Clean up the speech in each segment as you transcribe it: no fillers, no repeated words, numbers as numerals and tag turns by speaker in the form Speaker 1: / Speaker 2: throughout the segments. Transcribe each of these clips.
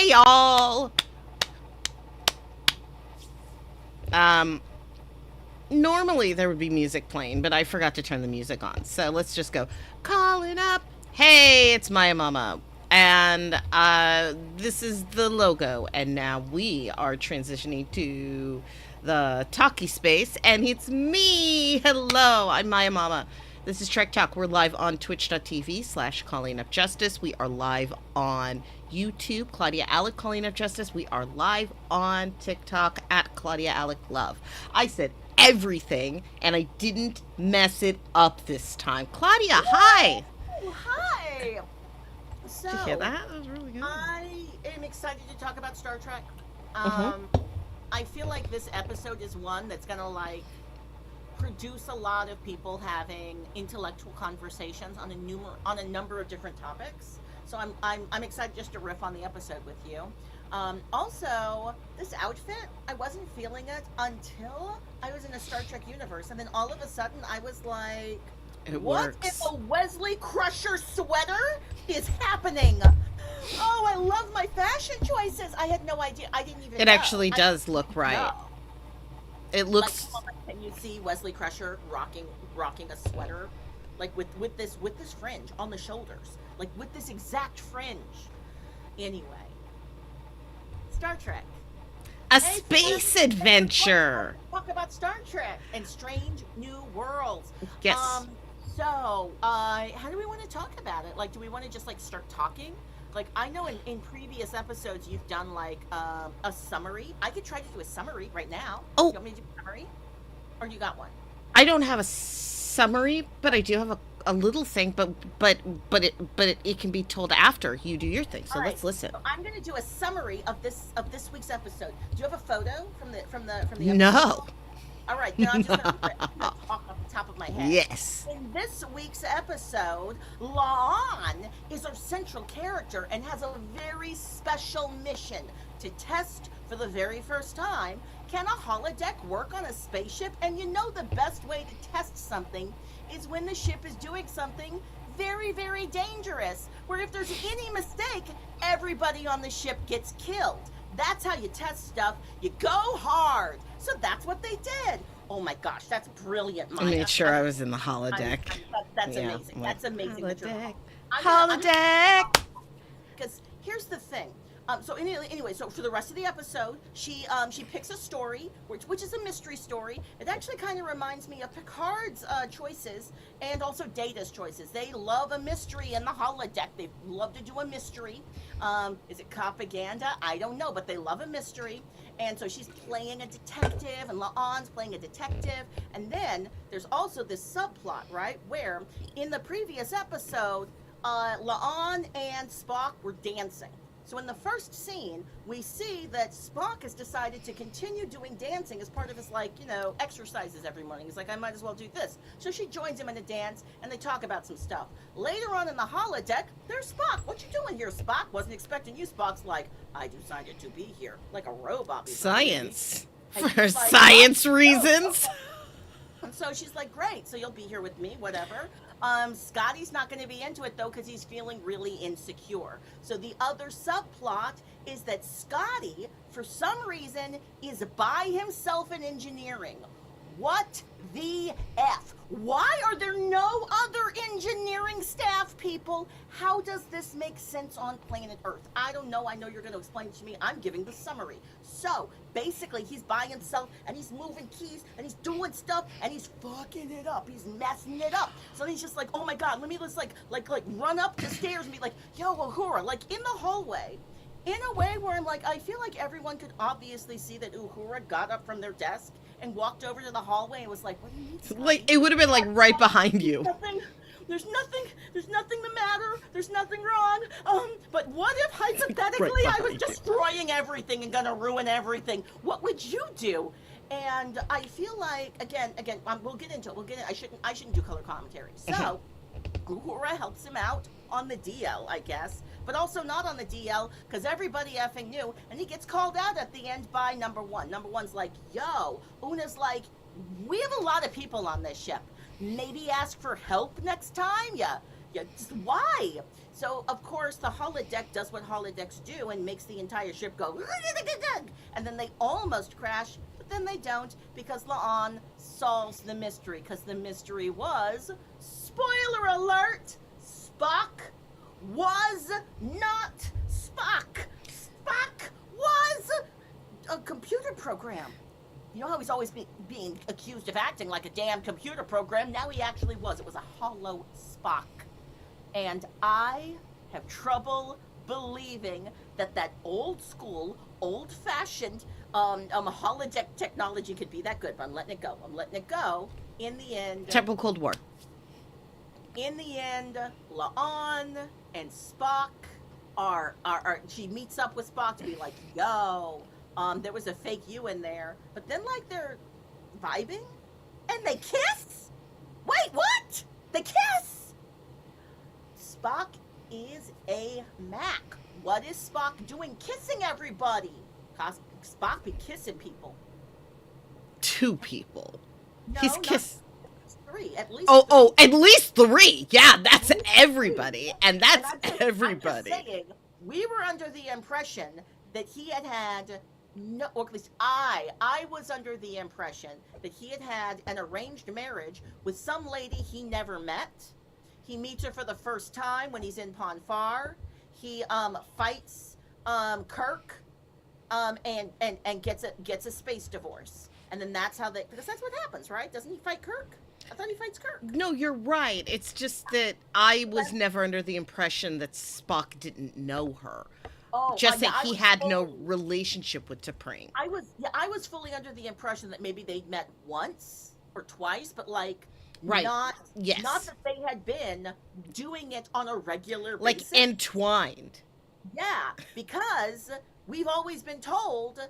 Speaker 1: Hey, y'all. Normally there would be music playing, but I forgot to turn the music on. So let's just go. Calling up. Hey, it's Maiamama. And this is the logo. And now we are transitioning to the talkie space. And it's me. Hello, I'm Maiamama. This is Trek Talk. We're live on twitch.tv/Calling Up Justice. We are live on YouTube, Claudia Alick Calling Up Justice. We are live on TikTok at Claudia Alick Love. I said everything, and I didn't mess it up this time. Claudia, hi.
Speaker 2: Hi. So,
Speaker 1: Did you hear that? That was really good.
Speaker 2: I am excited to talk about Star Trek.
Speaker 1: Mhm.
Speaker 2: I feel like this episode is one that's gonna produce a lot of people having intellectual conversations on a number of different topics. So I'm excited just to riff on the episode with you. Also, this outfit, I wasn't feeling it until I was in a Star Trek universe, and then all of a sudden I was like,
Speaker 1: It
Speaker 2: what
Speaker 1: works.
Speaker 2: if a Wesley Crusher sweater is happening? Oh, I love my fashion choices. I had no idea. I didn't even
Speaker 1: It
Speaker 2: know.
Speaker 1: actually does look right.
Speaker 2: No.
Speaker 1: It looks.
Speaker 2: Like, can you see Wesley Crusher rocking a sweater, like with this fringe on the shoulders, like with this exact fringe? Anyway, Star Trek.
Speaker 1: A
Speaker 2: Hey,
Speaker 1: space
Speaker 2: friends,
Speaker 1: adventure.
Speaker 2: Talk about Star Trek and strange new worlds.
Speaker 1: Yes.
Speaker 2: So, how do we want to talk about it? Like, do we want to just start talking? Like, I know in previous episodes you've done a summary. I could try to do a summary right now.
Speaker 1: Oh.
Speaker 2: You want me to do a summary? Or you got one?
Speaker 1: I don't have a summary, but I do have a little thing. But it can be told after you do your thing. So
Speaker 2: All right,
Speaker 1: let's listen.
Speaker 2: So I'm going to do a summary of this week's episode. Do you have a photo from the episode?
Speaker 1: No.
Speaker 2: All right, then I'm just going to talk off the top of my head.
Speaker 1: Yes.
Speaker 2: In this week's episode, La'an is our central character and has a very special mission to test for the very first time. Can a holodeck work on a spaceship? And you know the best way to test something is when the ship is doing something very, very dangerous, where if there's any mistake, everybody on the ship gets killed. That's how you test stuff. You go hard. So that's what they did. Oh my gosh, that's brilliant, Maya.
Speaker 1: I made sure I was in the holodeck.
Speaker 2: That's
Speaker 1: Yeah,
Speaker 2: amazing.
Speaker 1: like,
Speaker 2: That's amazing. that you're
Speaker 1: Holodeck.
Speaker 2: wrong.
Speaker 1: Holodeck.
Speaker 2: Because here's the thing. So anyway, so for the rest of the episode, she picks a story, which is a mystery story. It actually kind of reminds me of Picard's choices and also Data's choices. They love a mystery in the holodeck. They love to do a mystery. Is it propaganda? I don't know, but they love a mystery. And so she's playing a detective, and La'an's playing a detective. And then there's also this subplot, right, where in the previous episode, La'an and Spock were dancing. So in the first scene, we see that Spock has decided to continue doing dancing as part of his, exercises every morning. He's like, I might as well do this. So she joins him in a dance, and they talk about some stuff. Later on in the holodeck, there's Spock. What you doing here, Spock? Wasn't expecting you. Spock's like, I decided to be here. Like a robot.
Speaker 1: Science.
Speaker 2: And
Speaker 1: For
Speaker 2: he's like,
Speaker 1: science
Speaker 2: "Oh,
Speaker 1: reasons.
Speaker 2: okay." And so she's like, great, so you'll be here with me, whatever. Scotty's not going to be into it, though, because he's feeling really insecure. So the other subplot is that Scotty, for some reason, is by himself in engineering. What the F? Why are there no other engineering staff, people? How does this make sense on planet Earth? I don't know. I know you're going to explain it to me. I'm giving the summary. So, basically, he's by himself, and he's moving keys, and he's doing stuff, and he's fucking it up. He's messing it up. So he's just like, oh my God, let me just run up the stairs and be like, yo, Uhura, like in the hallway. In a way where I'm like, I feel like everyone could obviously see that Uhura got up from their desk and walked over to the hallway and was like, what do you need, Scotty?
Speaker 1: Like, it would have been right behind you.
Speaker 2: There's nothing the matter. There's nothing wrong. But what if hypothetically
Speaker 1: Right
Speaker 2: I was
Speaker 1: behind you.
Speaker 2: destroying everything and gonna ruin everything? What would you do? And I feel like, again, we'll get into it. I shouldn't do color commentary. So, Uhura helps him out on the DL, I guess, but also not on the DL because everybody effing knew, and he gets called out at the end by number one. Number one's like, yo, Una's like, we have a lot of people on this ship. Maybe ask for help next time? Yeah, why? So of course the holodeck does what holodecks do and makes the entire ship go, and then they almost crash, but then they don't because La'an solves the mystery. Because the mystery was, spoiler alert, Spock was not Spock. Spock was a computer program. You know how he's always being accused of acting like a damn computer program? Now he actually was. It was a hollow Spock. And I have trouble believing that old school, old-fashioned holodeck technology could be that good. But I'm letting it go. I'm letting it go. In the end...
Speaker 1: Temple Cold War.
Speaker 2: In the end, La'an and Spock are she meets up with Spock to be like, yo, there was a fake you in there. But then, like, they're vibing? And they kiss? Wait, what? They kiss? Spock is a Mac. What is Spock doing kissing everybody? Spock be kissing people.
Speaker 1: 2 people.
Speaker 2: No,
Speaker 1: He's kissed...
Speaker 2: 3, at least.
Speaker 1: Oh, at least 3. Yeah, that's everybody. And that's everybody.
Speaker 2: I'm just saying, we were under the impression that he had no, or at least I was under the impression that he had an arranged marriage with some lady he never met. He meets her for the first time when he's in Ponfar. He fights Kirk and gets a space divorce. And then that's how because that's what happens, right? Doesn't he fight Kirk? I thought he fights Kirk.
Speaker 1: No, you're right. It's just that I was never under the impression that Spock didn't know her.
Speaker 2: Oh,
Speaker 1: just that
Speaker 2: yeah,
Speaker 1: he had no relationship with T'Pring.
Speaker 2: I was fully under the impression that maybe they'd met once or twice, but like not that they had been doing it on a regular basis.
Speaker 1: Like entwined.
Speaker 2: Yeah, because we've always been told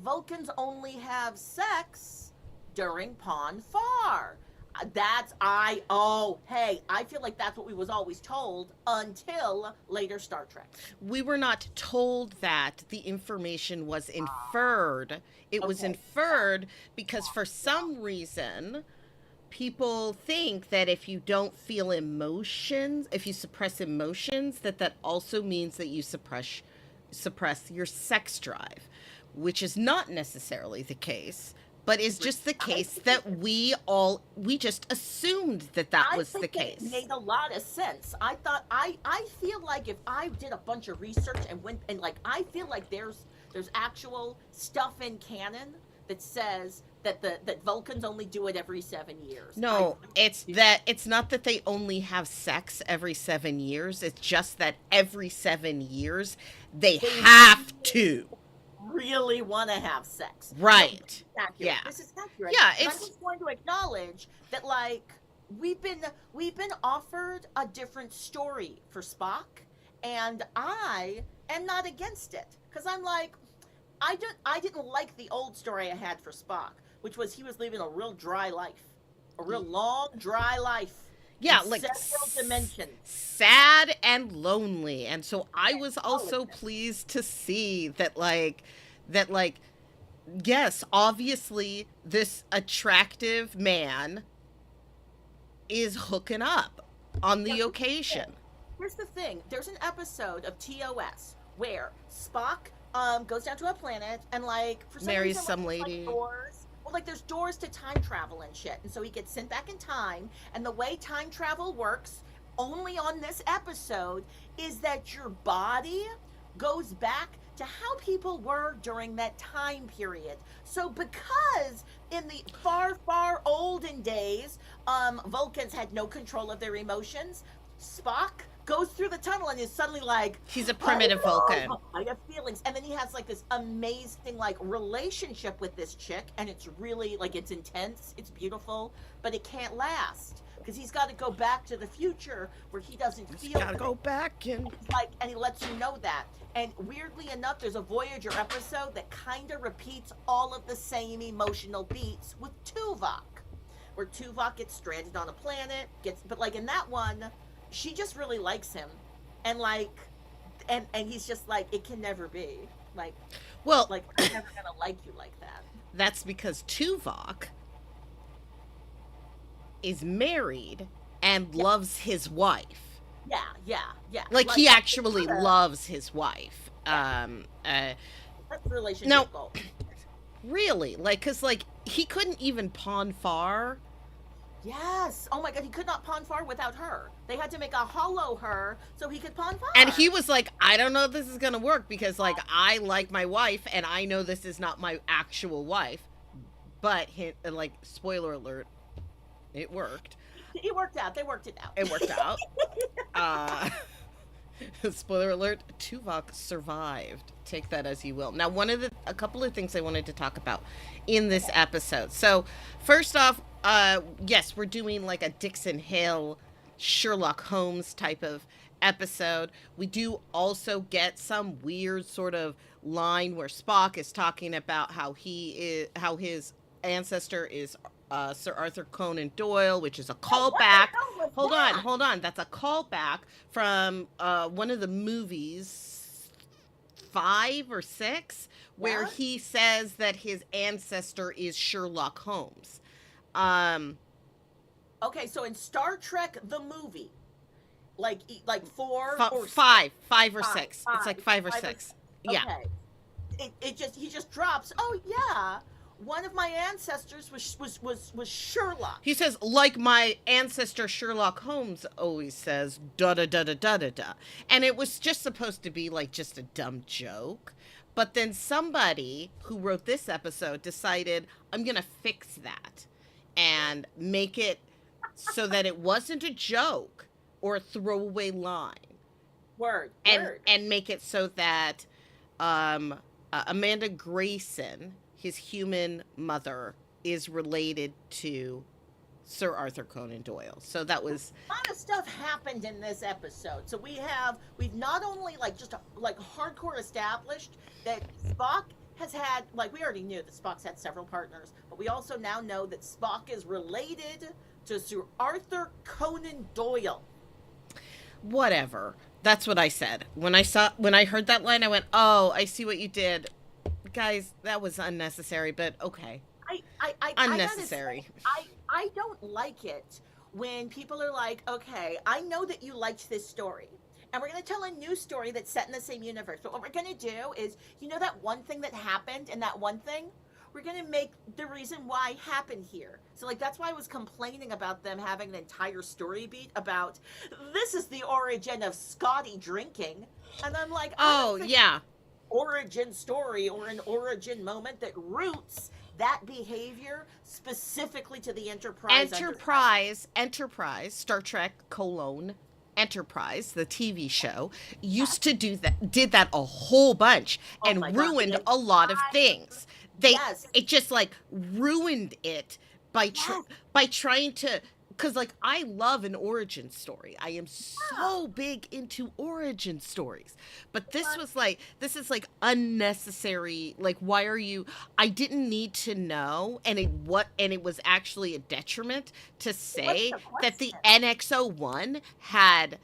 Speaker 2: Vulcans only have sex during Ponfar. I feel like that's what we was always told until later Star Trek.
Speaker 1: We were not told that. The information was inferred. It was inferred because for some reason people think that if you don't feel emotions, if you suppress emotions, that also means that you suppress your sex drive, which is not necessarily the case. But it's just the case that we just assumed that was the case.
Speaker 2: It made a lot of sense. I thought I feel like if I did a bunch of research and went and like I feel like there's actual stuff in canon that says that Vulcans only do it every 7 years.
Speaker 1: No, it's not that they only have sex every 7 years. It's just that every 7 years they have to.
Speaker 2: Really want to have sex.
Speaker 1: Right.
Speaker 2: Yeah. This is accurate.
Speaker 1: Yeah,
Speaker 2: I'm just going to acknowledge that, like, we've been offered a different story for Spock, and I am not against it. Because I'm like, I didn't like the old story I had for Spock, which was he was living a real dry life. A real long, dry life.
Speaker 1: Yeah, like
Speaker 2: several dimensions.
Speaker 1: Sad and lonely. And so I was also pleased to see that yes, obviously this attractive man is hooking up on the occasion.
Speaker 2: Here's the thing. There's an episode of TOS where Spock goes down to a planet and like for some
Speaker 1: marries
Speaker 2: reason,
Speaker 1: some lady.
Speaker 2: Well, like there's doors to time travel and shit. And so he gets sent back in time. And the way time travel works, only on this episode, is that your body goes back to how people were during that time period. So because in the far, far olden days, Vulcans had no control of their emotions, Spock goes through the tunnel and is suddenly like,
Speaker 1: he's a primitive Vulcan.
Speaker 2: I have feelings. And then he has like this amazing like relationship with this chick, and it's really like it's intense, it's beautiful, but it can't last because he's got to go back to the future where he doesn't feel.
Speaker 1: He's got to go back and
Speaker 2: he lets you know that. And weirdly enough, there's a Voyager episode that kind of repeats all of the same emotional beats with Tuvok, where Tuvok gets stranded on a planet, but like in that one, she just really likes him, and like, and he's just like, it can never be. Like, well, like I'm never gonna like you like that.
Speaker 1: That's because Tuvok is married and loves his wife.
Speaker 2: Yeah.
Speaker 1: Like he
Speaker 2: Like,
Speaker 1: actually
Speaker 2: what
Speaker 1: loves his wife.
Speaker 2: a
Speaker 1: No,
Speaker 2: relationship goal.
Speaker 1: really, like, cause like he couldn't even pawn far.
Speaker 2: Yes. Oh my God, he could not pawn far without her. They had to make a hollow her so he could pawn
Speaker 1: And he
Speaker 2: far.
Speaker 1: was like, I don't know if this is gonna work because like I like my wife and I know this is not my actual wife. But like spoiler alert, it worked.
Speaker 2: It worked out. They worked it out.
Speaker 1: It worked out. Uh Spoiler alert, Tuvok survived. Take that as you will. Now, a couple of things I wanted to talk about in this episode. So, first off, yes, we're doing like a Dixon Hill, Sherlock Holmes type of episode. We do also get some weird sort of line where Spock is talking about how his ancestor is Sir Arthur Conan Doyle, which is a
Speaker 2: What the
Speaker 1: callback.
Speaker 2: hell was
Speaker 1: Hold on,
Speaker 2: that?
Speaker 1: hold on. That's a callback from one of the movies, 5 or 6, where
Speaker 2: Yeah.
Speaker 1: he says that his ancestor is Sherlock Holmes. Um,
Speaker 2: Okay, so in Star Trek the movie, like four or
Speaker 1: five or
Speaker 2: five,
Speaker 1: six. It's like five or
Speaker 2: five or
Speaker 1: six.
Speaker 2: six.
Speaker 1: Yeah.
Speaker 2: Okay. He just drops. Oh yeah, one of my ancestors was Sherlock.
Speaker 1: He says, like my ancestor Sherlock Holmes always says, da da da da da da da. And it was just supposed to be like just a dumb joke. But then somebody who wrote this episode decided, I'm going to fix that and make it so that it wasn't a joke or a throwaway line.
Speaker 2: Word.
Speaker 1: And make it so that Amanda Grayson, his human mother, is related to Sir Arthur Conan Doyle. So that was
Speaker 2: A lot of stuff happened in this episode. So we've not only like hardcore established that Spock has had, like, we already knew that Spock's had several partners, but we also now know that Spock is related to Sir Arthur Conan Doyle.
Speaker 1: whatever. That's what I said. When I heard that line, I went, "Oh, I see what you did." Guys, that was unnecessary, but okay.
Speaker 2: I
Speaker 1: Unnecessary.
Speaker 2: gotta say, I don't like it when people are like, okay, I know that you liked this story, and we're gonna tell a new story that's set in the same universe. But what we're gonna do is, you know, that one thing that happened, and that one thing, we're gonna make the reason why happen here. So like that's why I was complaining about them having an entire story beat about this is the origin of Scotty drinking, and I'm like, I
Speaker 1: Oh,
Speaker 2: don't think
Speaker 1: yeah.
Speaker 2: origin story or an origin moment that roots that behavior specifically to the Enterprise.
Speaker 1: Enterprise, Star Trek Enterprise, the TV show, used to did that a whole bunch
Speaker 2: Oh
Speaker 1: and
Speaker 2: my God,
Speaker 1: ruined
Speaker 2: the
Speaker 1: a lot of things.
Speaker 2: Yes.
Speaker 1: It just like ruined it by
Speaker 2: Yes.
Speaker 1: by trying to, because like I love an origin story. I am so big into origin stories. But this is like unnecessary. Like, why are you, I didn't need to know, and it was actually a detriment to say
Speaker 2: the
Speaker 1: that the
Speaker 2: question?
Speaker 1: NX-01 had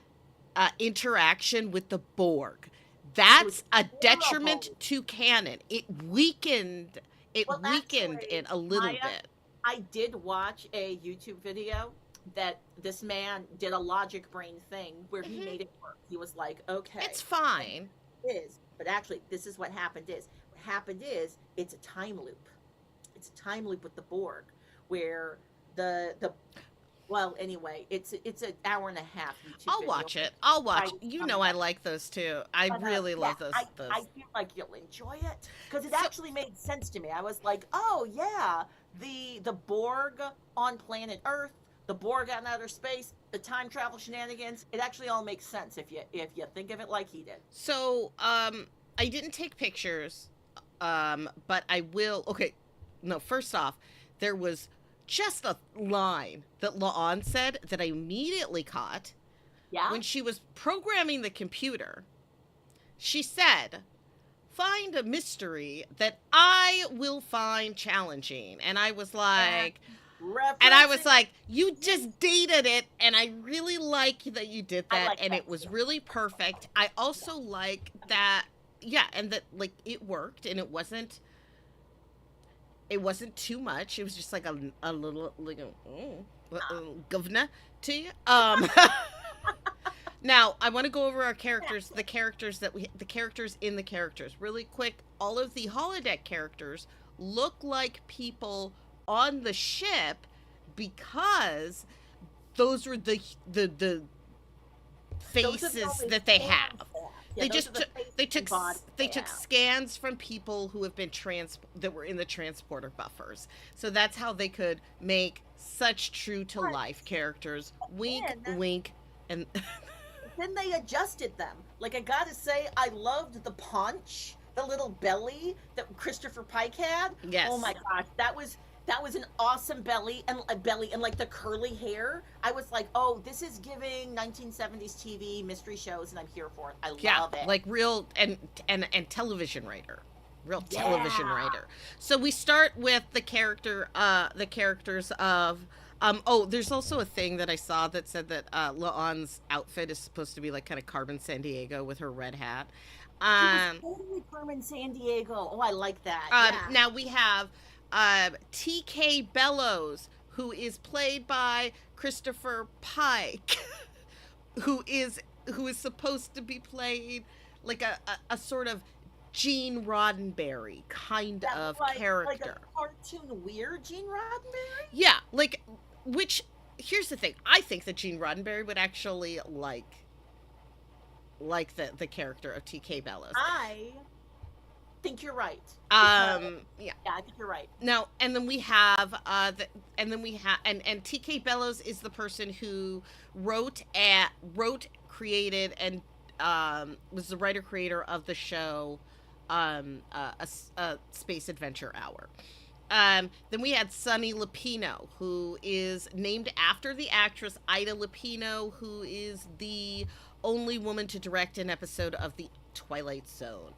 Speaker 1: interaction with the Borg. That's a detriment
Speaker 2: horrible.
Speaker 1: to canon. It weakened
Speaker 2: Well, actually,
Speaker 1: it a little
Speaker 2: Maya,
Speaker 1: bit.
Speaker 2: I did watch a YouTube video that this man did a logic brain thing where he
Speaker 1: Mhm.
Speaker 2: made it work. He was like, okay,
Speaker 1: It's fine.
Speaker 2: but actually this is what happened is it's a time loop. It's a time loop with the Borg where the well, anyway, it's an hour and a half YouTube
Speaker 1: I'll
Speaker 2: video.
Speaker 1: watch it. I'll watch.
Speaker 2: I-
Speaker 1: You know I like those too. I
Speaker 2: But,
Speaker 1: really love
Speaker 2: yeah,
Speaker 1: those.
Speaker 2: I feel like you'll enjoy it because it
Speaker 1: So-
Speaker 2: actually made sense to me. I was like, oh yeah, the Borg on planet Earth, the Borg out in outer space, the time travel shenanigans. It actually all makes sense if you think of it like he did.
Speaker 1: So, I didn't take pictures, but I will. Okay, no. First off, there was just a line that La'an said that I immediately caught
Speaker 2: Yeah.
Speaker 1: when she was programming the computer. She said, "Find a mystery that I will find challenging," and I was like. And I was
Speaker 2: Referencing-
Speaker 1: like, you just dated it, and I really like that you did
Speaker 2: I
Speaker 1: that,
Speaker 2: like
Speaker 1: and
Speaker 2: that
Speaker 1: it was
Speaker 2: too.
Speaker 1: really perfect. I also like that, yeah, and that like it worked, and it wasn't too much. It was just like a little like a governor to you. Now, I want to go over our characters, the characters in the characters. Really quick, all of the holodeck characters look like people on the ship because those were the
Speaker 2: Those are the
Speaker 1: faces
Speaker 2: only
Speaker 1: that they
Speaker 2: scans
Speaker 1: have.
Speaker 2: they have. Yeah,
Speaker 1: They
Speaker 2: those
Speaker 1: just
Speaker 2: are the faces
Speaker 1: they took
Speaker 2: and bodies
Speaker 1: they
Speaker 2: they
Speaker 1: took
Speaker 2: have.
Speaker 1: scans from people who have been that were in the transporter buffers. So that's how they could make such true to
Speaker 2: Right.
Speaker 1: life characters. Wink,
Speaker 2: And
Speaker 1: wink, and
Speaker 2: then they adjusted them. Like, I gotta say, I loved the paunch, the little belly that Christopher Pike had.
Speaker 1: yes.
Speaker 2: Oh my gosh, that was an awesome belly and like the curly hair. I was like, oh, this is giving 1970s TV mystery shows, and I'm here for it. I love it.
Speaker 1: Like real and television writer. Real television
Speaker 2: Yeah.
Speaker 1: writer. So we start with the characters of oh, there's also a thing that I saw that said that Laon's outfit is supposed to be like kind of Carmen Sandiego with her red hat.
Speaker 2: She was totally Carmen Sandiego. Oh, I like that. Yeah.
Speaker 1: Now we have TK Bellows, who is played by Christopher Pike, who is supposed to be played like a sort of Gene Roddenberry kind
Speaker 2: That
Speaker 1: of
Speaker 2: was like
Speaker 1: character.
Speaker 2: a cartoon weird Gene Roddenberry.
Speaker 1: Yeah, like, which, here's the thing. I think that Gene Roddenberry would actually like the character of TK Bellows.
Speaker 2: I think you're right.
Speaker 1: Yeah.
Speaker 2: Yeah, I think you're right.
Speaker 1: Now, and then we have and TK Bellows is the person who wrote, created, and was the writer creator of the show a Space Adventure Hour. Then we had Sunny Lupino, who is named after the actress Ida Lupino, who is the only woman to direct an episode of The Twilight Zone.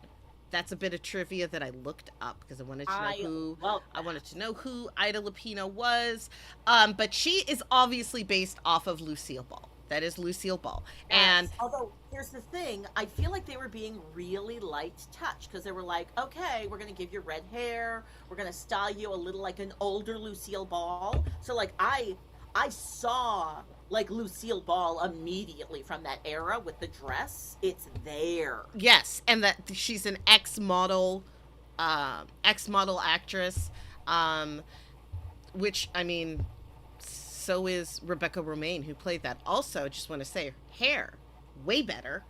Speaker 1: That's a bit of trivia that I looked up because I wanted to know who Ida Lupino was. But she is obviously based off of Lucille Ball. That is Lucille Ball.
Speaker 2: Yes.
Speaker 1: And
Speaker 2: although here's the thing, I feel like they were being really light touch because they were like, okay, we're gonna give you red hair, we're gonna style you a little like an older Lucille Ball. So like I saw like Lucille Ball immediately from that era with the dress. It's there.
Speaker 1: yes, and that she's an ex-model actress, which, I mean, so is Rebecca Romaine, who played that. Also, just want to say, hair, way better.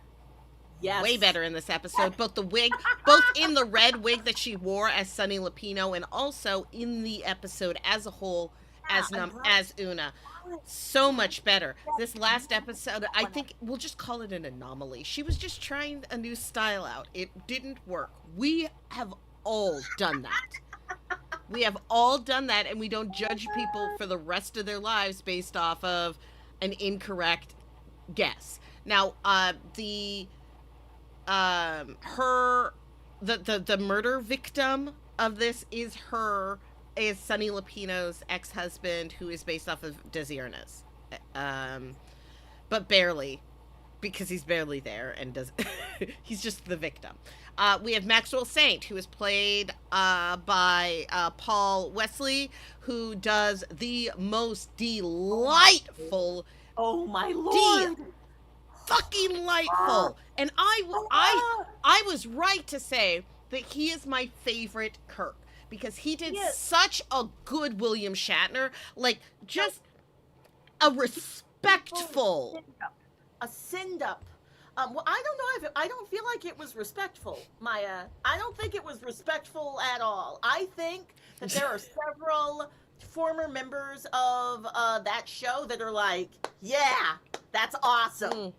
Speaker 2: Yes.
Speaker 1: Way better in this episode. Both the wig, both in the red wig that she wore as Sunny Lupino, and also in the episode as a whole as Una. So much better. This last episode, I think we'll just call it an anomaly. She was just trying a new style out. It didn't work. We have all done that. We have all done that, and we don't judge people for the rest of their lives based off of an incorrect guess. Now, the murder victim of this is Sunny Lupino's ex-husband, who is based off of Desi Arnaz. But barely, because he's barely there and he's just the victim. We have Maxwell Saint, who is played by Paul Wesley, who does the most delightful.
Speaker 2: Oh my lord!
Speaker 1: Fucking delightful. And I was right to say that he is my favorite Kirk because he did such a good William Shatner, like just a respectful.
Speaker 2: A send-up. Well, I don't know I don't feel like it was respectful, Maya. I don't think it was respectful at all. I think that there are several former members of that show that are like, yeah, that's awesome.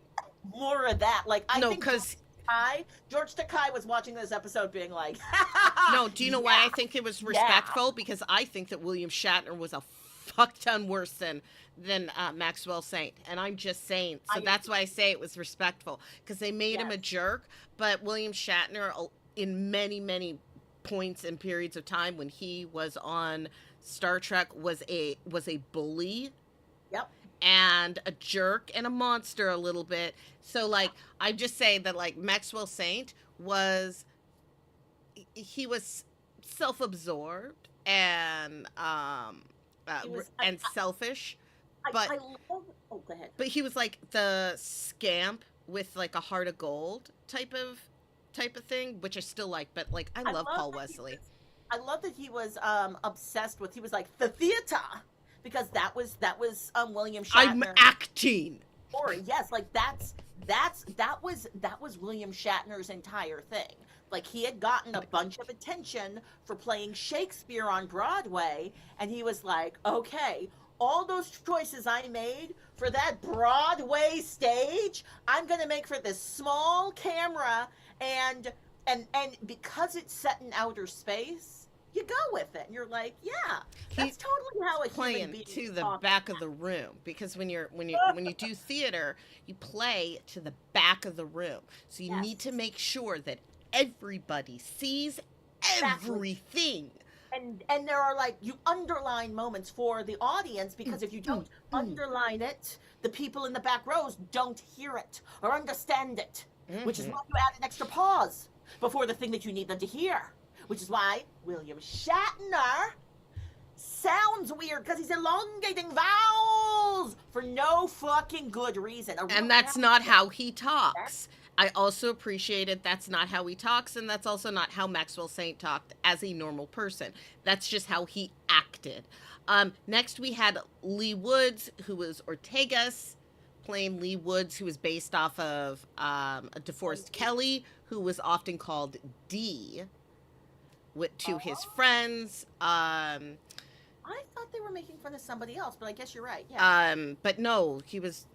Speaker 2: More of that. Like, I think George Takei was watching this episode being like,
Speaker 1: no, do you know why I think it was respectful? Because I think that William Shatner was a fuck ton worse than Maxwell Saint, and I'm just saying. So that's why I say it was respectful, because they made him a jerk. But William Shatner, in many points and periods of time when he was on Star Trek, was a bully.
Speaker 2: Yep.
Speaker 1: And a jerk and a monster a little bit. So like, I just say that like Maxwell Saint was self-absorbed and selfish. but
Speaker 2: I love. Oh, go ahead.
Speaker 1: but he was like the scamp with like a heart of gold type of thing, which I still like. But like, I love Paul
Speaker 2: That he
Speaker 1: Wesley.
Speaker 2: was, I love that he was obsessed with. He was like the theater because that was William
Speaker 1: I'm
Speaker 2: Shatner.
Speaker 1: acting.
Speaker 2: Story. Yes, like that was William Shatner's entire thing. Like he had gotten a bunch of attention for playing Shakespeare on Broadway, and he was like, okay, all those choices I made for that Broadway stage, I'm gonna make for this small camera, and and because it's set in outer space, you go with it, and you're like, yeah,
Speaker 1: He's
Speaker 2: that's totally how a human
Speaker 1: playing
Speaker 2: being
Speaker 1: to the
Speaker 2: talks.
Speaker 1: back of the room, because when you do theater, you play to the back of the room. So you need to
Speaker 2: Yes.
Speaker 1: make sure that everybody sees
Speaker 2: Exactly.
Speaker 1: everything.
Speaker 2: And there are like you underline moments for the audience because if you
Speaker 1: Mm,
Speaker 2: don't
Speaker 1: mm,
Speaker 2: underline it, the people in the back rows don't hear it or understand it, which is
Speaker 1: mhm.
Speaker 2: why you add an extra pause before the thing that you need them to hear, which is why William Shatner sounds weird because he's elongating vowels for no fucking good reason. A real
Speaker 1: And that's not
Speaker 2: character.
Speaker 1: how he talks. I also appreciated that's not how he talks, and that's also not how Maxwell Saint talked as a normal person. That's just how he acted. Next, we had Lee Woods, who was Ortega's, playing Lee Woods, who was based off of a DeForest Kelly, who was often called D, to his
Speaker 2: Oh,
Speaker 1: friends.
Speaker 2: I thought they were making fun of somebody else, but I guess you're right. Yeah.
Speaker 1: But no, he was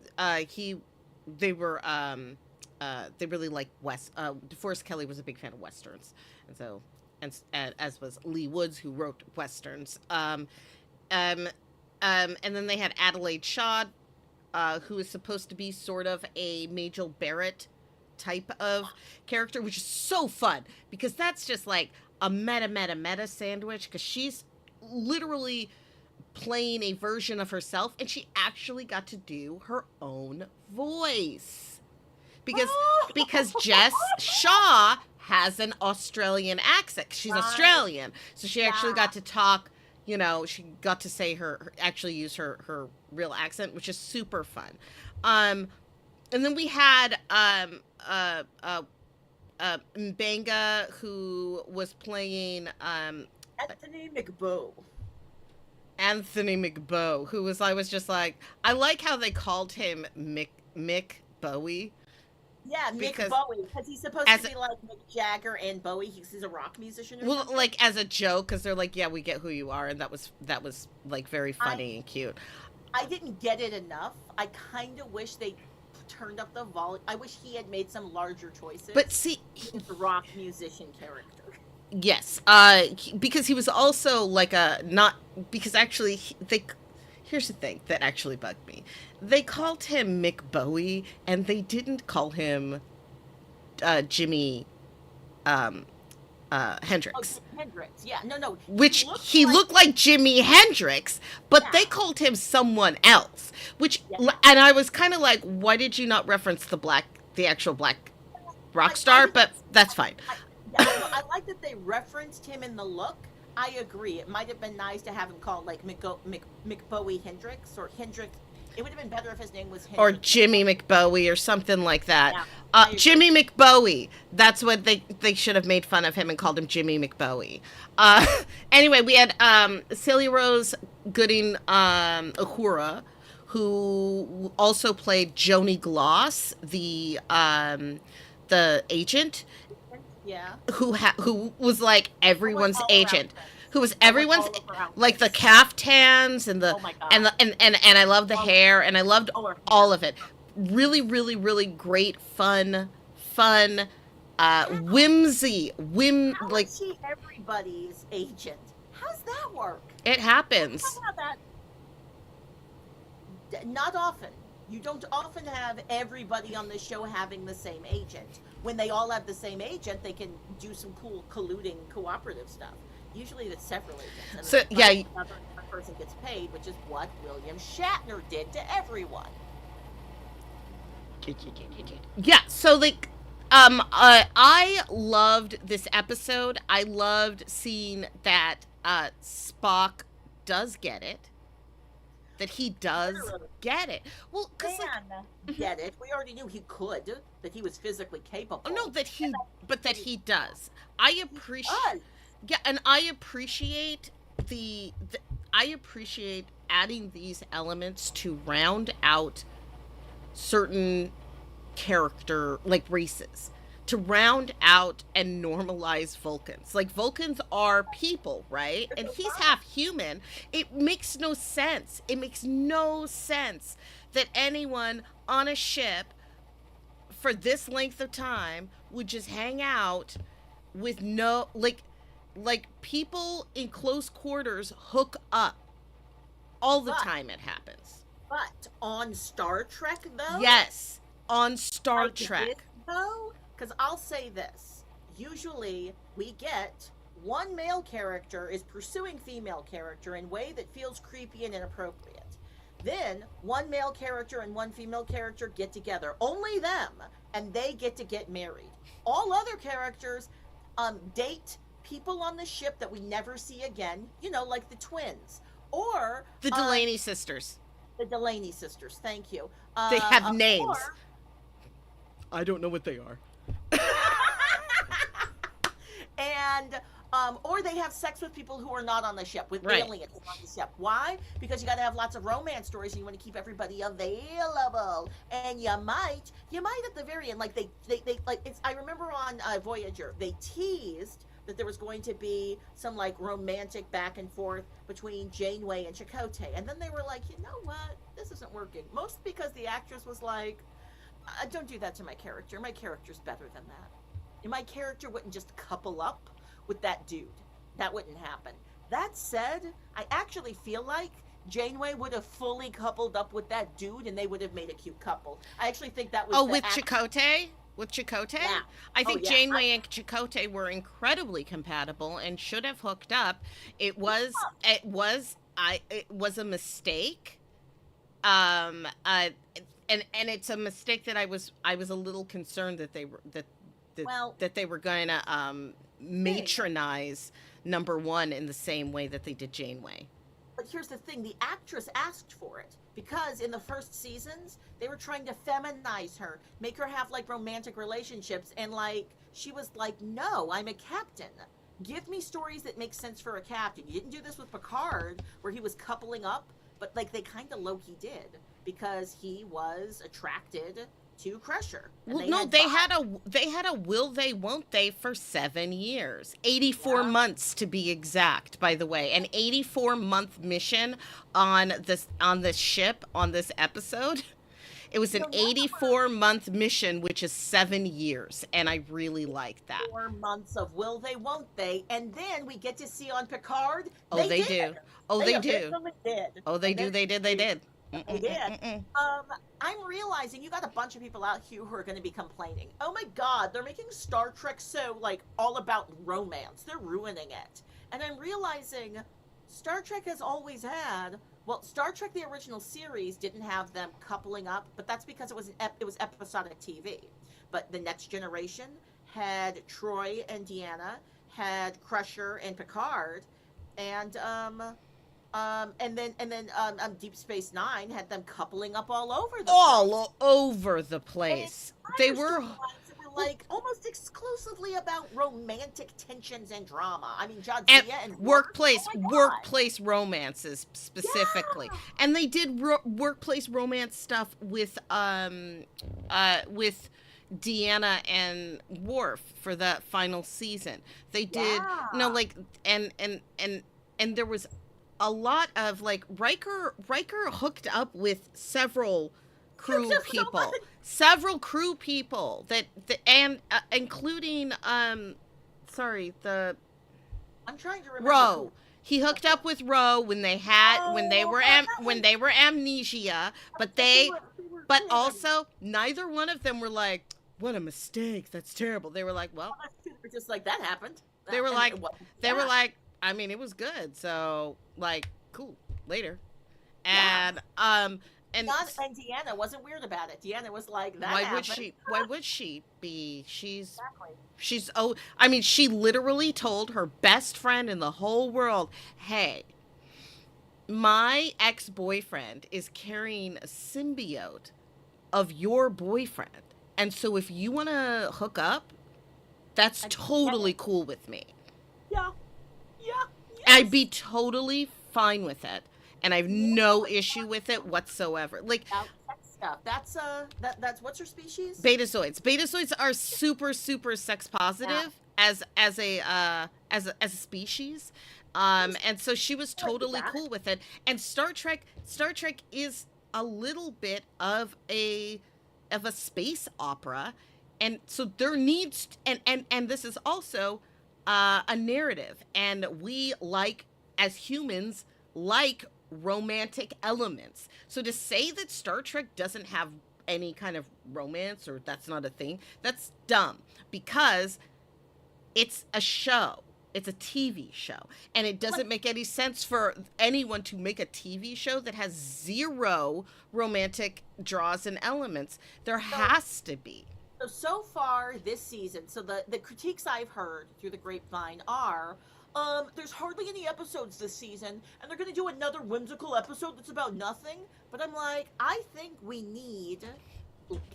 Speaker 1: he they were they really liked West DeForest Kelly was a big fan of westerns, and so and as was Lee Woods, who wrote westerns. Um and then they had Adelaide Shaw, who is supposed to be sort of a Majel Barrett type of character, which is so fun because that's just like a meta sandwich, because she's literally playing a version of herself, and she actually got to do her own voice because Jess Shaw has an Australian accent. She's
Speaker 2: Right.
Speaker 1: Australian, so she actually
Speaker 2: Yeah.
Speaker 1: got to talk. She got to say actually use her real accent, which is super fun. Um, and then we had Mbanga, who was playing
Speaker 2: Anthony McBow.
Speaker 1: Anthony McBow, I was just like, I like how they called him Mick Bowie,
Speaker 2: Yeah, Mick
Speaker 1: because
Speaker 2: Bowie, because he's supposed
Speaker 1: as
Speaker 2: to be like Mick Jagger and Bowie. He's a rock musician or
Speaker 1: well,
Speaker 2: something.
Speaker 1: like as a joke, because they're like, yeah, we get who you are, and that was like very
Speaker 2: I
Speaker 1: funny and cute.
Speaker 2: I didn't get it enough. I kind of wish they turned up the volume. I wish he had made some larger
Speaker 1: But
Speaker 2: choices
Speaker 1: see,
Speaker 2: with the rock musician character.
Speaker 1: yes, because he was also like a not because actually they. Here's the thing that actually bugged me. They called him Mick Bowie, and they didn't call him Jimmy um,
Speaker 2: Oh,
Speaker 1: Hendrix,
Speaker 2: Jimi Hendrix. Yeah, no,
Speaker 1: which he looked like Jimi Hendrix, but
Speaker 2: yeah,
Speaker 1: they called him someone else.
Speaker 2: yeah.
Speaker 1: And I was kind of like, why did you not reference the actual black rock
Speaker 2: I
Speaker 1: star?
Speaker 2: didn't.
Speaker 1: But that's fine.
Speaker 2: I, yeah, I like that they referenced him in the look. I agree. It might have been nice to have him called like McBowie Hendrix or Hendrix. It would have been better if his name was
Speaker 1: Or
Speaker 2: Hendrix.
Speaker 1: Jimmy McBowie or something like that.
Speaker 2: Yeah, I agree.
Speaker 1: Jimmy McBowie. That's what they should have made fun of him and called him Jimmy McBowie. Anyway, we had Celia Rose Gooding Uhura, who also played Joni Gloss, the agent,
Speaker 2: Yeah.
Speaker 1: who was like
Speaker 2: I went
Speaker 1: everyone's
Speaker 2: all around
Speaker 1: agent,
Speaker 2: this.
Speaker 1: who was
Speaker 2: I went
Speaker 1: everyone's,
Speaker 2: all over
Speaker 1: like the
Speaker 2: outfits.
Speaker 1: caftans and
Speaker 2: Oh my god.
Speaker 1: and I love the
Speaker 2: Oh,
Speaker 1: hair, and I loved
Speaker 2: oh, her
Speaker 1: all
Speaker 2: hair.
Speaker 1: of it. Really, really, really great, fun,
Speaker 2: How, how
Speaker 1: like
Speaker 2: is she everybody's agent? How's that work?
Speaker 1: it
Speaker 2: Have you
Speaker 1: happens.
Speaker 2: thought about that? Not often. You don't often have everybody on the show having the same agent. When they all have the same agent, they can do some cool colluding cooperative stuff. Usually it's several agents. And
Speaker 1: So
Speaker 2: then
Speaker 1: yeah,
Speaker 2: another person gets paid, which is what William Shatner did to everyone.
Speaker 1: yeah. So like, I loved this episode. I loved seeing that Spock does get it. that he does
Speaker 2: Literally.
Speaker 1: get it. Well, because like,
Speaker 2: Can get it. We already knew he could, that he was physically capable.
Speaker 1: no, but that he does. I appreciate,
Speaker 2: Does.
Speaker 1: yeah, and I appreciate the I appreciate adding these elements to round out certain character, like races, to round out and normalize Vulcans. Like, Vulcans are people, right? And he's half human. It makes no sense. It makes no sense that anyone on a ship for this length of time would just hang out with no, like people in close quarters hook up all the
Speaker 2: But-
Speaker 1: time. It happens.
Speaker 2: But on Star Trek, though,
Speaker 1: Yes, on Star
Speaker 2: like
Speaker 1: Trek.
Speaker 2: this, though, because I'll say this: usually we get one male character is pursuing female character in a way that feels creepy and inappropriate. Then one male character and one female character get together, only them, and they get married. All other characters date people on the ship that we never see again, like the twins. Or
Speaker 1: The Delaney sisters.
Speaker 2: the Delaney sisters, thank you.
Speaker 1: They have names.
Speaker 2: Or,
Speaker 1: I don't know what they are.
Speaker 2: and or they have sex with people who are not on the ship, with
Speaker 1: Right.
Speaker 2: aliens on the ship. Why? Because you got to have lots of romance stories, and you want to keep everybody available. And you might at the very end, like they like it's. I remember on Voyager, they teased that there was going to be some like romantic back and forth between Janeway and Chakotay, and then they were like, you know what, this isn't working. Most because the actress was like, don't do that to my character. My character's better than that. And my character wouldn't just couple up with that dude. That wouldn't happen. That said, I actually feel like Janeway would have fully coupled up with that dude, and they would have made a cute couple. I actually think that was.
Speaker 1: Oh, with Chakotay? With Chakotay?
Speaker 2: Yeah.
Speaker 1: I think
Speaker 2: yeah.
Speaker 1: Janeway and Chakotay were incredibly compatible and should have hooked up. It was a mistake. And it's a mistake that I was a little concerned that they were that they were going to matronize number one in the same way that they did Janeway.
Speaker 2: But here's the thing, the actress asked for it because in the first seasons they were trying to feminize her, make her have like romantic relationships, and like she was like, no, I'm a captain. Give me stories that make sense for a captain. You didn't do this with Picard where he was coupling up, but like they kind of low-key did because he was attracted to Crusher.
Speaker 1: Well, no, they had a will they won't they for 7 years, 84 months to be exact. By the way, an 84-month mission on this ship on this episode. It was an 84-month mission, which is 7 years, and I really like that.
Speaker 2: 4 months of will they, won't they, and then we get to see on Picard.
Speaker 1: Oh, they do. Oh, they do.
Speaker 2: officially did.
Speaker 1: Oh, they
Speaker 2: And
Speaker 1: do.
Speaker 2: then
Speaker 1: They did. They did.
Speaker 2: They did. I'm realizing you got a bunch of people out here who are going to be complaining. Oh my God, they're making Star Trek so like all about romance. They're ruining it. And I'm realizing Star Trek has always had. Well, Star Trek the original series didn't have them coupling up, but that's because it was episodic TV. But the Next Generation had Troy and Deanna, had Crusher and Picard, and then Deep Space Nine had them coupling up all over the
Speaker 1: all over the place. They were
Speaker 2: like almost exclusively about romantic tensions and drama. I mean,
Speaker 1: and
Speaker 2: Jadzia and
Speaker 1: workplace
Speaker 2: oh my God.
Speaker 1: workplace romances specifically, and they did workplace romance stuff with Deanna and Worf for the final season. They did and there was a lot of like Riker hooked up with several crew people, and including
Speaker 2: I'm trying to remember.
Speaker 1: Ro. He hooked up with Ro when they were amnesia, but also neither one of them were like, what a mistake, that's terrible. They were like, well,
Speaker 2: just like that happened.
Speaker 1: They were like, I mean, it was good, so like, cool, later. And and
Speaker 2: Deanna wasn't weird about it. Deanna was like, that
Speaker 1: why would she be? She's I mean, she literally told her best friend in the whole world, hey, my ex-boyfriend is carrying a symbiote of your boyfriend. And so if you want to hook up, that's
Speaker 2: I get
Speaker 1: totally
Speaker 2: it.
Speaker 1: cool with me.
Speaker 2: Yeah. Yeah.
Speaker 1: I'd be
Speaker 2: Yes.
Speaker 1: totally fine with it. And I have
Speaker 2: Yeah.
Speaker 1: no issue with it whatsoever. Like
Speaker 2: About sex stuff. That's what's her species?
Speaker 1: betazoids. Betazoids are super super sex
Speaker 2: Yeah.
Speaker 1: positive as a species.
Speaker 2: There's
Speaker 1: And so she was
Speaker 2: I like
Speaker 1: totally
Speaker 2: that.
Speaker 1: cool with it. And Star Trek is a little bit of a space opera, and so there needs and this is also a narrative, and we like, as humans, like romantic elements. So to say that Star Trek doesn't have any kind of romance, or that's not a thing, that's dumb, because it's a show. It's a TV show. And it
Speaker 2: Like,
Speaker 1: doesn't make any sense for anyone to make a TV show that has zero romantic draws and elements. There
Speaker 2: so
Speaker 1: has to be.
Speaker 2: so far this season, so the critiques I've heard through the grapevine are, there's hardly any episodes this season, and they're gonna do another whimsical episode that's about nothing. But I'm like, I think we need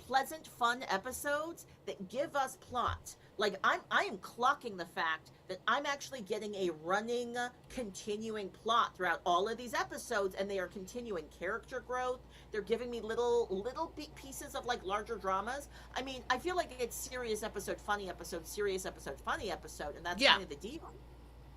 Speaker 2: pleasant, fun episodes that give us plot. Like I am clocking the fact that I'm actually getting a running, continuing plot throughout all of these episodes, and they are continuing character growth. They're giving me little pieces of like larger dramas. I mean, I feel like it's serious episode, funny episode, serious episode, funny episode, and that's
Speaker 1: Yeah.
Speaker 2: kind of the deal.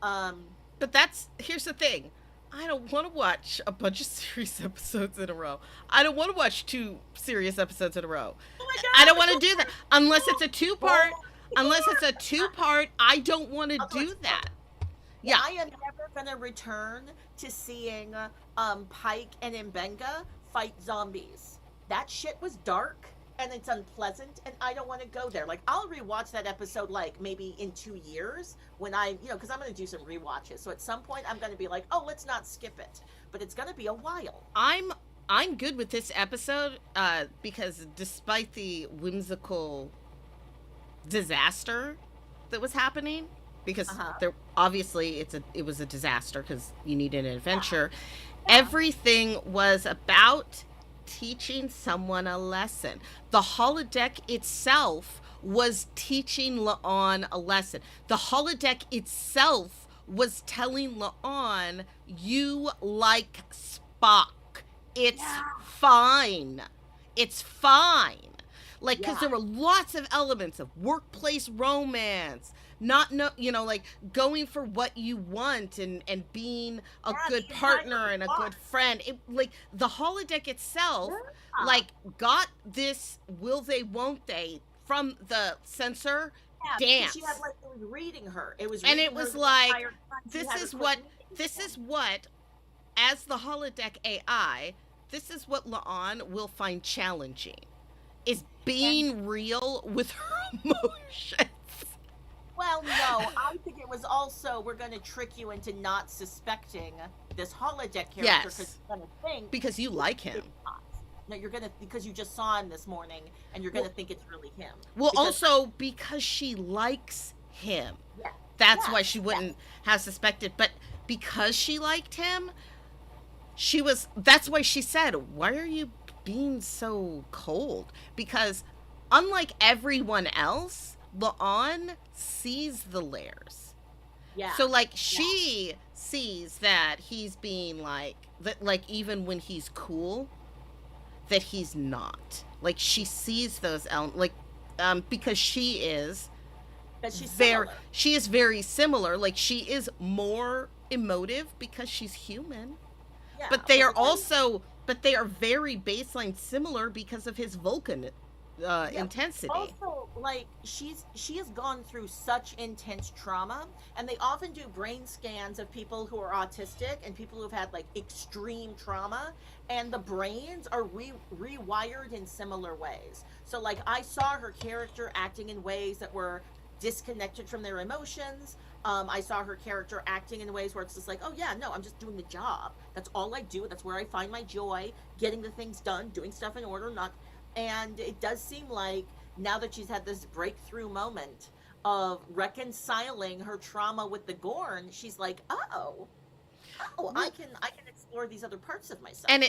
Speaker 2: Um,
Speaker 1: But here's the thing. I don't want to watch a bunch of serious episodes in a row. I don't want to watch two serious episodes in a row.
Speaker 2: oh my
Speaker 1: I
Speaker 2: god,
Speaker 1: don't want to do that unless it's a two part. Unless it's a two part, I don't want to
Speaker 2: I'll
Speaker 1: do
Speaker 2: let you
Speaker 1: that.
Speaker 2: Yeah,
Speaker 1: Yeah,
Speaker 2: I am never gonna return to seeing Pike and Mbenga fight zombies. That shit was dark and it's unpleasant, and I don't want to go there. Like, I'll rewatch that episode like maybe in 2 years when because I'm gonna do some rewatches. So at some point I'm gonna be like, oh, let's not skip it, but it's gonna be a while.
Speaker 1: I'm good with this episode because despite the whimsical disaster that was happening, because
Speaker 2: Uh huh.
Speaker 1: there obviously it was a disaster because you needed an
Speaker 2: Yeah.
Speaker 1: adventure.
Speaker 2: Yeah.
Speaker 1: Everything was about teaching someone a lesson. The holodeck itself was teaching La'an a lesson. The holodeck itself was telling La'an, you like Spock. It's
Speaker 2: Yeah.
Speaker 1: fine. It's fine. Like, because
Speaker 2: Yeah.
Speaker 1: there were lots of elements of workplace romance, not no, like going for what you want, and being a
Speaker 2: Yeah.
Speaker 1: good
Speaker 2: The
Speaker 1: partner
Speaker 2: entire
Speaker 1: and a
Speaker 2: plot.
Speaker 1: good friend. Like the holodeck itself,
Speaker 2: Yeah.
Speaker 1: like got this will they won't they from the censor
Speaker 2: Yeah, because she
Speaker 1: dance.
Speaker 2: had like it was reading her. It was
Speaker 1: And
Speaker 2: reading
Speaker 1: it
Speaker 2: her
Speaker 1: was
Speaker 2: the
Speaker 1: like,
Speaker 2: entire time. She
Speaker 1: this
Speaker 2: had her
Speaker 1: is
Speaker 2: put
Speaker 1: what
Speaker 2: readings
Speaker 1: this
Speaker 2: in.
Speaker 1: is what as the holodeck AI, this is what La'an will find challenging, is
Speaker 2: And
Speaker 1: being real with her emotions.
Speaker 2: well, no, I think it was also we're going to trick you into not suspecting this holodeck character because
Speaker 1: Yes,
Speaker 2: you're going to think
Speaker 1: because you like him.
Speaker 2: it's not. No, you're going to because you just saw him this morning and you're going
Speaker 1: Well,
Speaker 2: to think it's really him.
Speaker 1: well,
Speaker 2: Because
Speaker 1: also because she likes him.
Speaker 2: yeah,
Speaker 1: That's why
Speaker 2: yes,
Speaker 1: she
Speaker 2: yes,
Speaker 1: wouldn't have suspected. But because she liked him, that's why she said, why are you being so cold? Because unlike everyone else, La'an sees the layers.
Speaker 2: yeah,
Speaker 1: So like
Speaker 2: yeah,
Speaker 1: she sees that he's being like that, like even when he's cool, that he's not. Like she sees those like because
Speaker 2: that she's similar.
Speaker 1: she is very similar. Like she is more emotive because she's human.
Speaker 2: Yeah,
Speaker 1: But they
Speaker 2: but
Speaker 1: are
Speaker 2: the thing,
Speaker 1: also but they are very baseline similar because of his Vulcan
Speaker 2: yeah.
Speaker 1: intensity.
Speaker 2: Also, like she has gone through such intense trauma, and they often do brain scans of people who are autistic and people who've had like extreme trauma, and the brains are rewired in similar ways. So, like, I saw her character acting in ways that were disconnected from their emotions. I saw her character acting in ways where it's just like, oh yeah, no, I'm just doing the job. That's all I do. That's where I find my joy, getting the things done, doing stuff in order, not. And it does seem like now that she's had this breakthrough moment of reconciling her trauma with the Gorn, she's like, oh, Oh,
Speaker 1: Well,
Speaker 2: I can explore these other parts of myself.
Speaker 1: and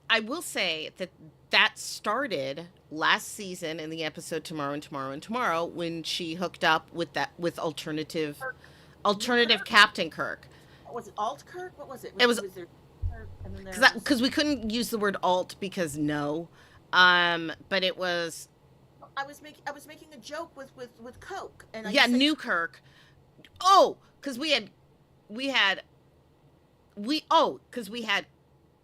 Speaker 1: I will say that that started last season in the episode Tomorrow and Tomorrow and Tomorrow when she hooked up with
Speaker 2: Kirk, New
Speaker 1: alternative
Speaker 2: Kirk,
Speaker 1: Captain Kirk.
Speaker 2: was it Alt Kirk? What was it?
Speaker 1: It was
Speaker 2: Was there Kirk, and then there
Speaker 1: because
Speaker 2: was.
Speaker 1: we couldn't use the word alt because no, but it was
Speaker 2: I was making a joke with Coke, and I
Speaker 1: yeah,
Speaker 2: just said
Speaker 1: New Kirk. Oh, because we had we had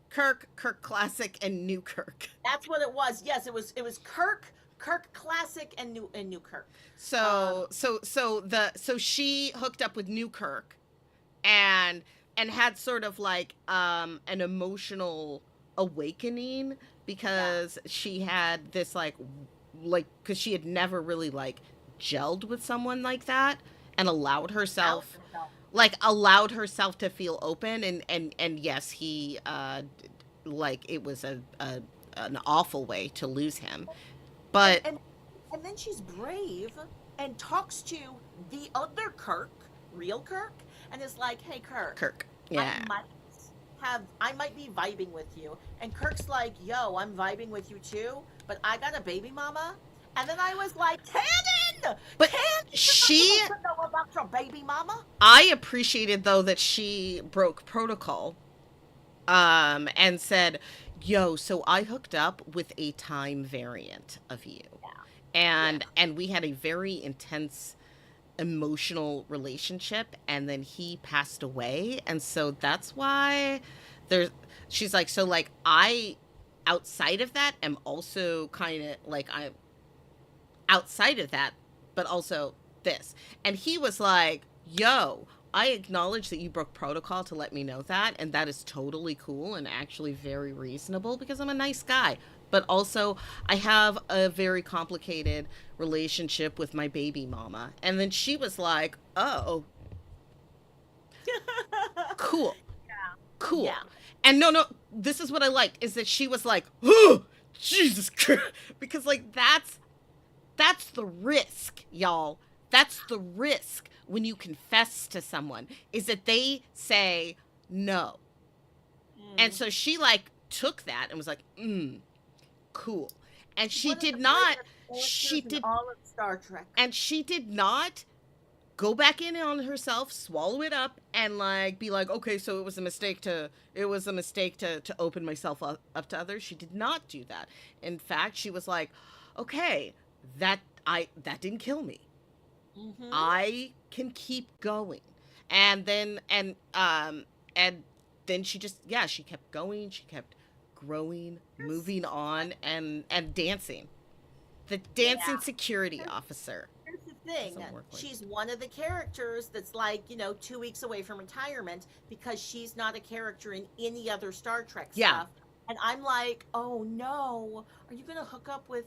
Speaker 1: Kirk Classic and New Kirk.
Speaker 2: that's what it was. Yes, it was Kirk, Kirk Classic, and New Kirk. Um,
Speaker 1: So she hooked up with New Kirk and had sort of like an emotional awakening
Speaker 2: yeah,
Speaker 1: because she had this because she had never really like gelled with someone like that and
Speaker 2: out herself.
Speaker 1: allowed herself to feel open and yes he like it was a an awful way to lose him
Speaker 2: and
Speaker 1: but
Speaker 2: and and then she's brave and talks to the other Kirk, real Kirk, and is like, "Hey, Kirk,
Speaker 1: Kirk,
Speaker 2: I
Speaker 1: yeah.
Speaker 2: might I might be vibing with you." And Kirk's like, "Yo, I'm vibing with you too, but I got a baby mama." And then I was like, "Cannon,
Speaker 1: But
Speaker 2: Cannon, you're not
Speaker 1: she
Speaker 2: supposed to know about your baby mama."
Speaker 1: I appreciated though that she broke protocol and said, "Yo, so I hooked up with a time variant of you."
Speaker 2: Yeah, yeah.
Speaker 1: And we had a very intense emotional relationship and then he passed away and so that's why there's she's like so like I outside of that am also kind of like I'm outside of that, but also this. And he was like, yo, I acknowledge that you broke protocol to let me know that. And that is totally cool and actually very reasonable because I'm a nice guy. But also, I have a very complicated relationship with my baby mama. And then she was like, oh, cool, cool.
Speaker 2: Yeah.
Speaker 1: And no, this is what I liked is that she was like, oh, Jesus Christ. Because, like, that's the risk, y'all. That's the risk when you confess to someone is that they say no. And
Speaker 2: Mm.
Speaker 1: so she like took that and was like, cool. And
Speaker 2: One of the bravest
Speaker 1: she
Speaker 2: characters in
Speaker 1: did,
Speaker 2: all of Star Trek.
Speaker 1: and she did not go back in on herself, swallow it up, and like be like, okay, so it was a mistake to open myself up to others. She did not do that. In fact, she was like, okay, that didn't kill me.
Speaker 2: Mm-hmm.
Speaker 1: I can keep going. And then and then she just yeah, she kept going, she kept growing,
Speaker 2: Here's,
Speaker 1: moving on and dancing. The
Speaker 2: yeah.
Speaker 1: dancing security
Speaker 2: Here's,
Speaker 1: officer
Speaker 2: here's the thing.
Speaker 1: doesn't work like
Speaker 2: She's one of the characters that's like, 2 weeks away from retirement because she's not a character in any other Star Trek
Speaker 1: yeah,
Speaker 2: stuff. And I'm like, oh no, are you gonna hook up with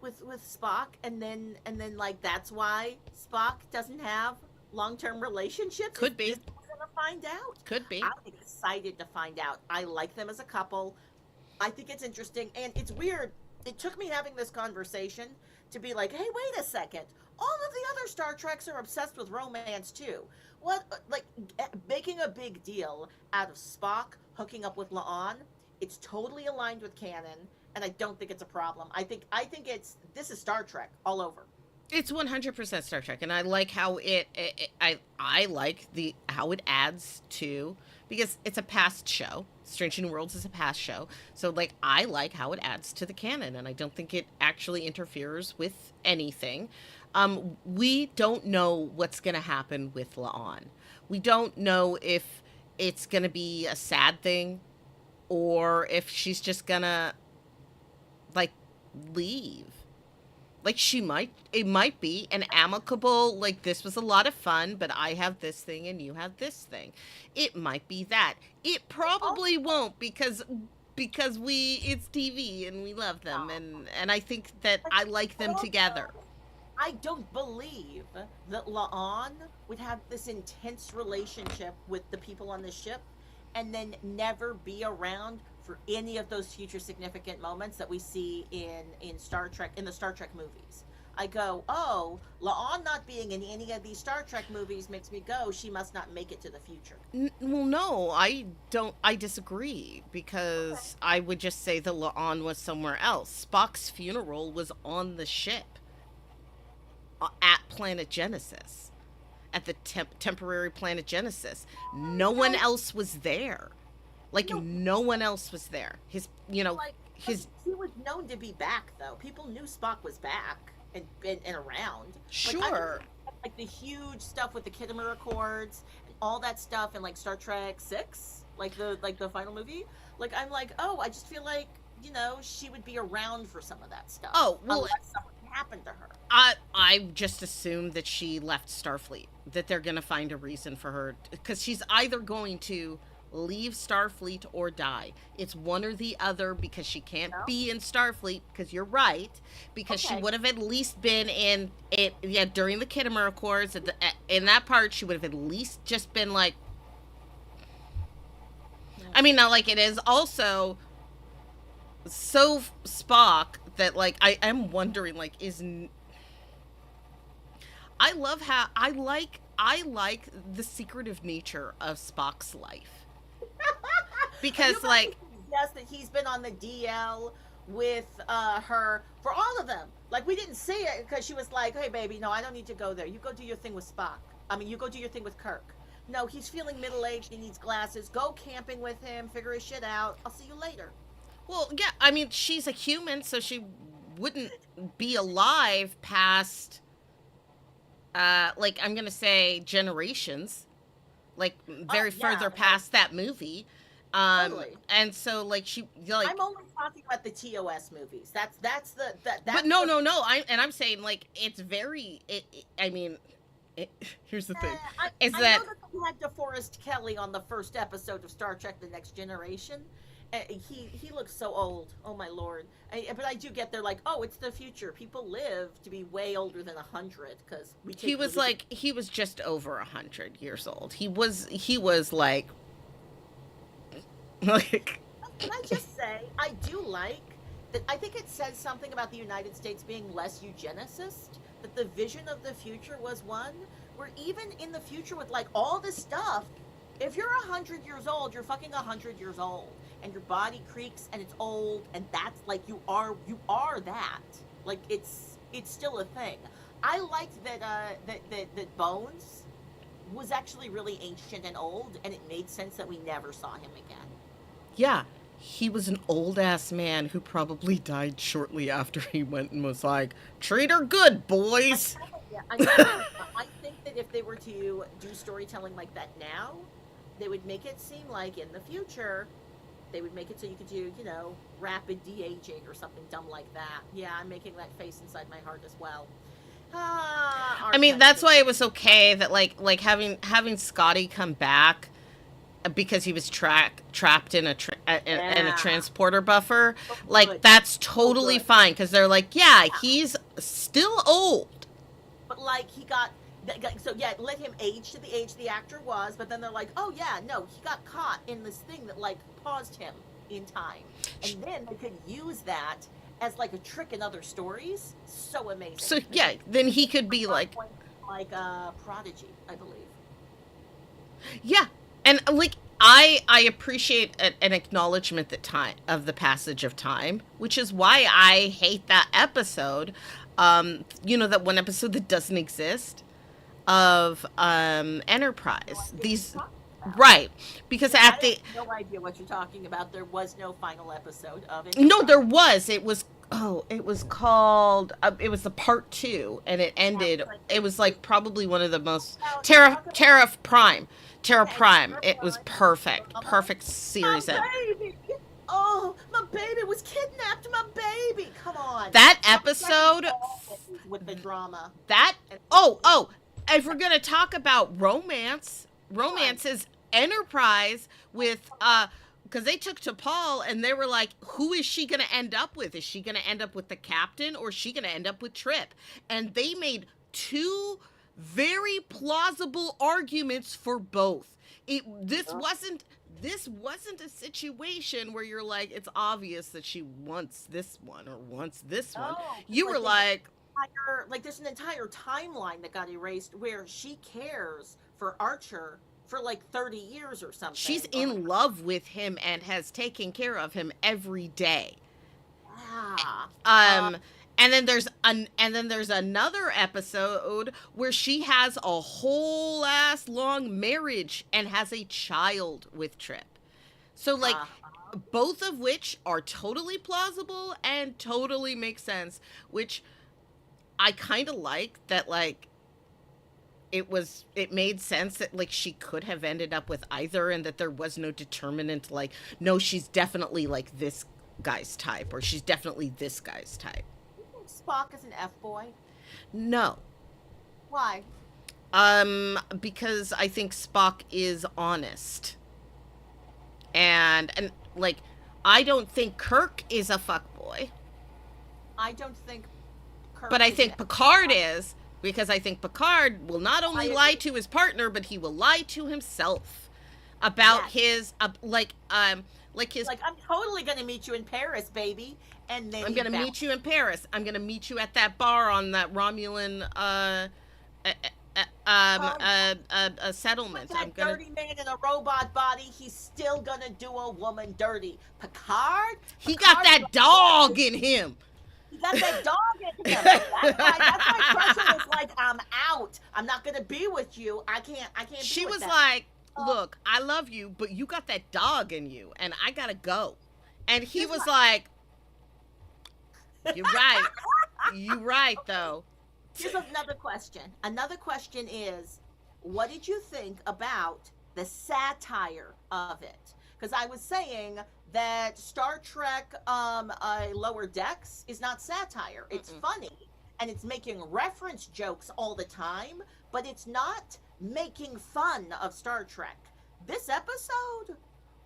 Speaker 2: Spock and then like that's why Spock doesn't have long-term relationships? Is
Speaker 1: could be.
Speaker 2: this what we're gonna find out?
Speaker 1: Could be.
Speaker 2: I'm excited to find out. I like them as a couple. I think it's interesting and it's weird. It took me having this conversation to be like, hey, wait a second. All of the other Star Treks are obsessed with romance too. What, like, making a big deal out of Spock hooking up with La'an? It's totally aligned with canon, and I don't think it's a problem. I think this is Star Trek all over.
Speaker 1: It's 100% Star Trek, and I like how I like the how it adds to because it's a past show. Strange New Worlds is a past show, so like I like how it adds to the canon, and I don't think it actually interferes with anything. We don't know what's gonna happen with La'an. We don't know if it's gonna be a sad thing or if she's just gonna like leave. Like it might be an amicable, like this was a lot of fun, but I have this thing and you have this thing. It might be that. It
Speaker 2: Also,
Speaker 1: probably won't because we it's TV and we love them and I think that I like them together.
Speaker 2: also, I don't believe that La'an would have this intense relationship with the people on the ship and then never be around for any of those future significant moments that we see in Star Trek in the Star Trek movies. I go, oh, La'an not being in any of these Star Trek movies makes me go, she must not make it to the future.
Speaker 1: Well, no, I don't. I disagree
Speaker 2: Okay.
Speaker 1: because I would just say that La'an was somewhere else. Spock's funeral was on the ship at Planet Genesis, at the temporary Planet Genesis. No one
Speaker 2: No,
Speaker 1: else was there. Like
Speaker 2: no,
Speaker 1: no one else was there.
Speaker 2: like, but
Speaker 1: His
Speaker 2: he was known to be back, though. People knew Spock was back and around. Like, I mean,
Speaker 1: sure.
Speaker 2: like the huge stuff with the Kittimer Accords and all that stuff in like Star Trek Six, like the final movie. Like I'm like, oh, I just feel like she would be around for some of that stuff
Speaker 1: Oh well,
Speaker 2: unless something happened to her.
Speaker 1: I just assumed that she left Starfleet. That they're gonna find a reason for her because she's either going to leave Starfleet or die. It's one or the other because she can't
Speaker 2: No?
Speaker 1: be in Starfleet because you're right because she
Speaker 2: Okay.
Speaker 1: would have at least been in it during the Kittimer Accords in that part she would have at least just been like I mean not like it is also so Spock that like I am wondering like I love how I like the secretive nature of Spock's life
Speaker 2: Are you
Speaker 1: because
Speaker 2: about to
Speaker 1: like
Speaker 2: suggest that he's been on the DL with her for all of them? Like we didn't see it because she was like, "Hey, baby, no, I don't need to go there. You go do your thing with Spock. I mean, you go do your thing with Kirk." No, he's feeling middle aged. He needs glasses. Go camping with him. Figure his shit out. I'll see you later.
Speaker 1: well yeah I mean she's a human so she wouldn't be alive past like I'm gonna say generations like
Speaker 2: Oh
Speaker 1: very
Speaker 2: yeah,
Speaker 1: further
Speaker 2: like
Speaker 1: past that movie
Speaker 2: totally.
Speaker 1: and so like she like
Speaker 2: I'm only talking about the TOS movies.
Speaker 1: but
Speaker 2: That's
Speaker 1: no
Speaker 2: the.
Speaker 1: no no I'm saying like it's very I mean here's the thing is
Speaker 2: I
Speaker 1: that
Speaker 2: know that we had DeForest Kelly on the first episode of Star Trek: The Next Generation. He looks so old. Oh my lord! But I do get there like, oh, it's the future. People live to be way older than 100 because we take really good.
Speaker 1: he was just over 100 years old. He was like like
Speaker 2: Can I just say, I do like that. I think it says something about the United States being less eugenicist. That the vision of the future was one where even in the future with like all this stuff, if you're 100 years old, you're fucking 100 years old, and your body creaks and it's old, and that's like you are that. Like it's still a thing. I liked that Bones was actually really ancient and old, and it made sense that we never saw him again.
Speaker 1: yeah, he was an old ass man who probably died shortly after he went and was like, "Treat her good,
Speaker 2: I'm
Speaker 1: boys."
Speaker 2: telling you, I'm telling you, I think that if they were to do storytelling like that now, they would make it seem like in the future, they would make it so you could do, rapid de-aging or something dumb like that. Yeah, I'm making that face inside my heart as well. Ah, our
Speaker 1: I mean, that's
Speaker 2: country.
Speaker 1: why it was okay that like having Scotty come back because he was trapped in in a
Speaker 2: Yeah,
Speaker 1: transporter buffer.
Speaker 2: so
Speaker 1: Like
Speaker 2: good,
Speaker 1: that's
Speaker 2: so
Speaker 1: totally
Speaker 2: good.
Speaker 1: fine because they're like, yeah,
Speaker 2: Yeah,
Speaker 1: he's still old.
Speaker 2: but like he got. So yeah, let him age to the age the actor was, but then they're like, oh yeah, no, he got caught in this thing that like paused him in time, and then they could use that as like a trick in other stories. So amazing.
Speaker 1: So
Speaker 2: This
Speaker 1: yeah, then he could
Speaker 2: at
Speaker 1: be
Speaker 2: one
Speaker 1: like,
Speaker 2: point like Prodigy, I believe.
Speaker 1: yeah, and like I appreciate an acknowledgement that time of the passage of time, which is why I hate that episode. That one episode that doesn't exist of
Speaker 2: No
Speaker 1: Enterprise.
Speaker 2: idea what you're
Speaker 1: These
Speaker 2: talking about.
Speaker 1: right because
Speaker 2: Yeah, I
Speaker 1: at
Speaker 2: have
Speaker 1: the
Speaker 2: no idea what you're talking about. There was no final episode of
Speaker 1: no
Speaker 2: Enterprise.
Speaker 1: there was it was it was called it was the part two and it
Speaker 2: Yeah,
Speaker 1: ended
Speaker 2: like
Speaker 1: it was
Speaker 2: it,
Speaker 1: like probably one of the most
Speaker 2: talk about
Speaker 1: Terra
Speaker 2: okay,
Speaker 1: Prime. It was
Speaker 2: Enterprise, drama.
Speaker 1: perfect
Speaker 2: My
Speaker 1: series.
Speaker 2: baby! Oh, my baby was kidnapped. My baby! Come on.
Speaker 1: That
Speaker 2: Star Trek is
Speaker 1: episode
Speaker 2: always with the drama.
Speaker 1: that
Speaker 2: And
Speaker 1: oh if we're gonna talk about
Speaker 2: fun.
Speaker 1: romance is Enterprise with because they took to Paul and they were like, who is she gonna end up with? Is she gonna end up with the captain or is she gonna end up with Trip? And they made two very plausible arguments for both. It this wasn't a situation where you're like it's obvious that she wants this one or wants this one.
Speaker 2: No, because
Speaker 1: You were
Speaker 2: like they
Speaker 1: like,
Speaker 2: there's an entire timeline that got erased where she cares for Archer for like 30 years or
Speaker 1: She's
Speaker 2: something. Or
Speaker 1: in love with him and has taken care of him every day.
Speaker 2: yeah.
Speaker 1: Um and then there's another episode where she has a whole ass long marriage and has a child with Trip. So like
Speaker 2: Uh,
Speaker 1: both of which are totally plausible and totally make sense, which I kind of like that like it made sense that like she could have ended up with either and that there was no determinant like no she's definitely like this guy's type or she's definitely this guy's type.
Speaker 2: you think Spock is an F boy?
Speaker 1: No.
Speaker 2: Why?
Speaker 1: Because I think Spock is honest. And like I don't think Kirk is a fuckboy,
Speaker 2: I don't think Kirk
Speaker 1: but I
Speaker 2: is an
Speaker 1: think Picard is because I think Picard will not only
Speaker 2: I
Speaker 1: lie
Speaker 2: agree.
Speaker 1: to his partner, but he will lie to himself about
Speaker 2: Yes.
Speaker 1: his like his
Speaker 2: Like, I'm totally gonna meet you in Paris, baby. And then
Speaker 1: I'm
Speaker 2: he
Speaker 1: gonna
Speaker 2: bounced.
Speaker 1: meet you in Paris. I'm gonna meet you at that bar on that Romulan uh,
Speaker 2: Oh,
Speaker 1: settlement.
Speaker 2: that
Speaker 1: I'm gonna.
Speaker 2: dirty man in a robot body, he's still gonna do a woman dirty. Picard?
Speaker 1: He got
Speaker 2: Picard is
Speaker 1: that
Speaker 2: a
Speaker 1: dog in him.
Speaker 2: He got that dog in him. That's why Crusher was like, I'm out. I'm not gonna be with you. I can't be
Speaker 1: She
Speaker 2: with
Speaker 1: was
Speaker 2: that.
Speaker 1: like, "Look, I love you, but you got that dog in you, and I gotta go." And he
Speaker 2: Here's
Speaker 1: was
Speaker 2: my-
Speaker 1: like, "You're right. You're right, though."
Speaker 2: Here's another question. Another question is, what did you think about the satire of it? Because I was saying that Star Trek Lower Decks is not satire. It's
Speaker 1: Mm-mm.
Speaker 2: funny and it's making reference jokes all the time, but it's not making fun of Star Trek. This episode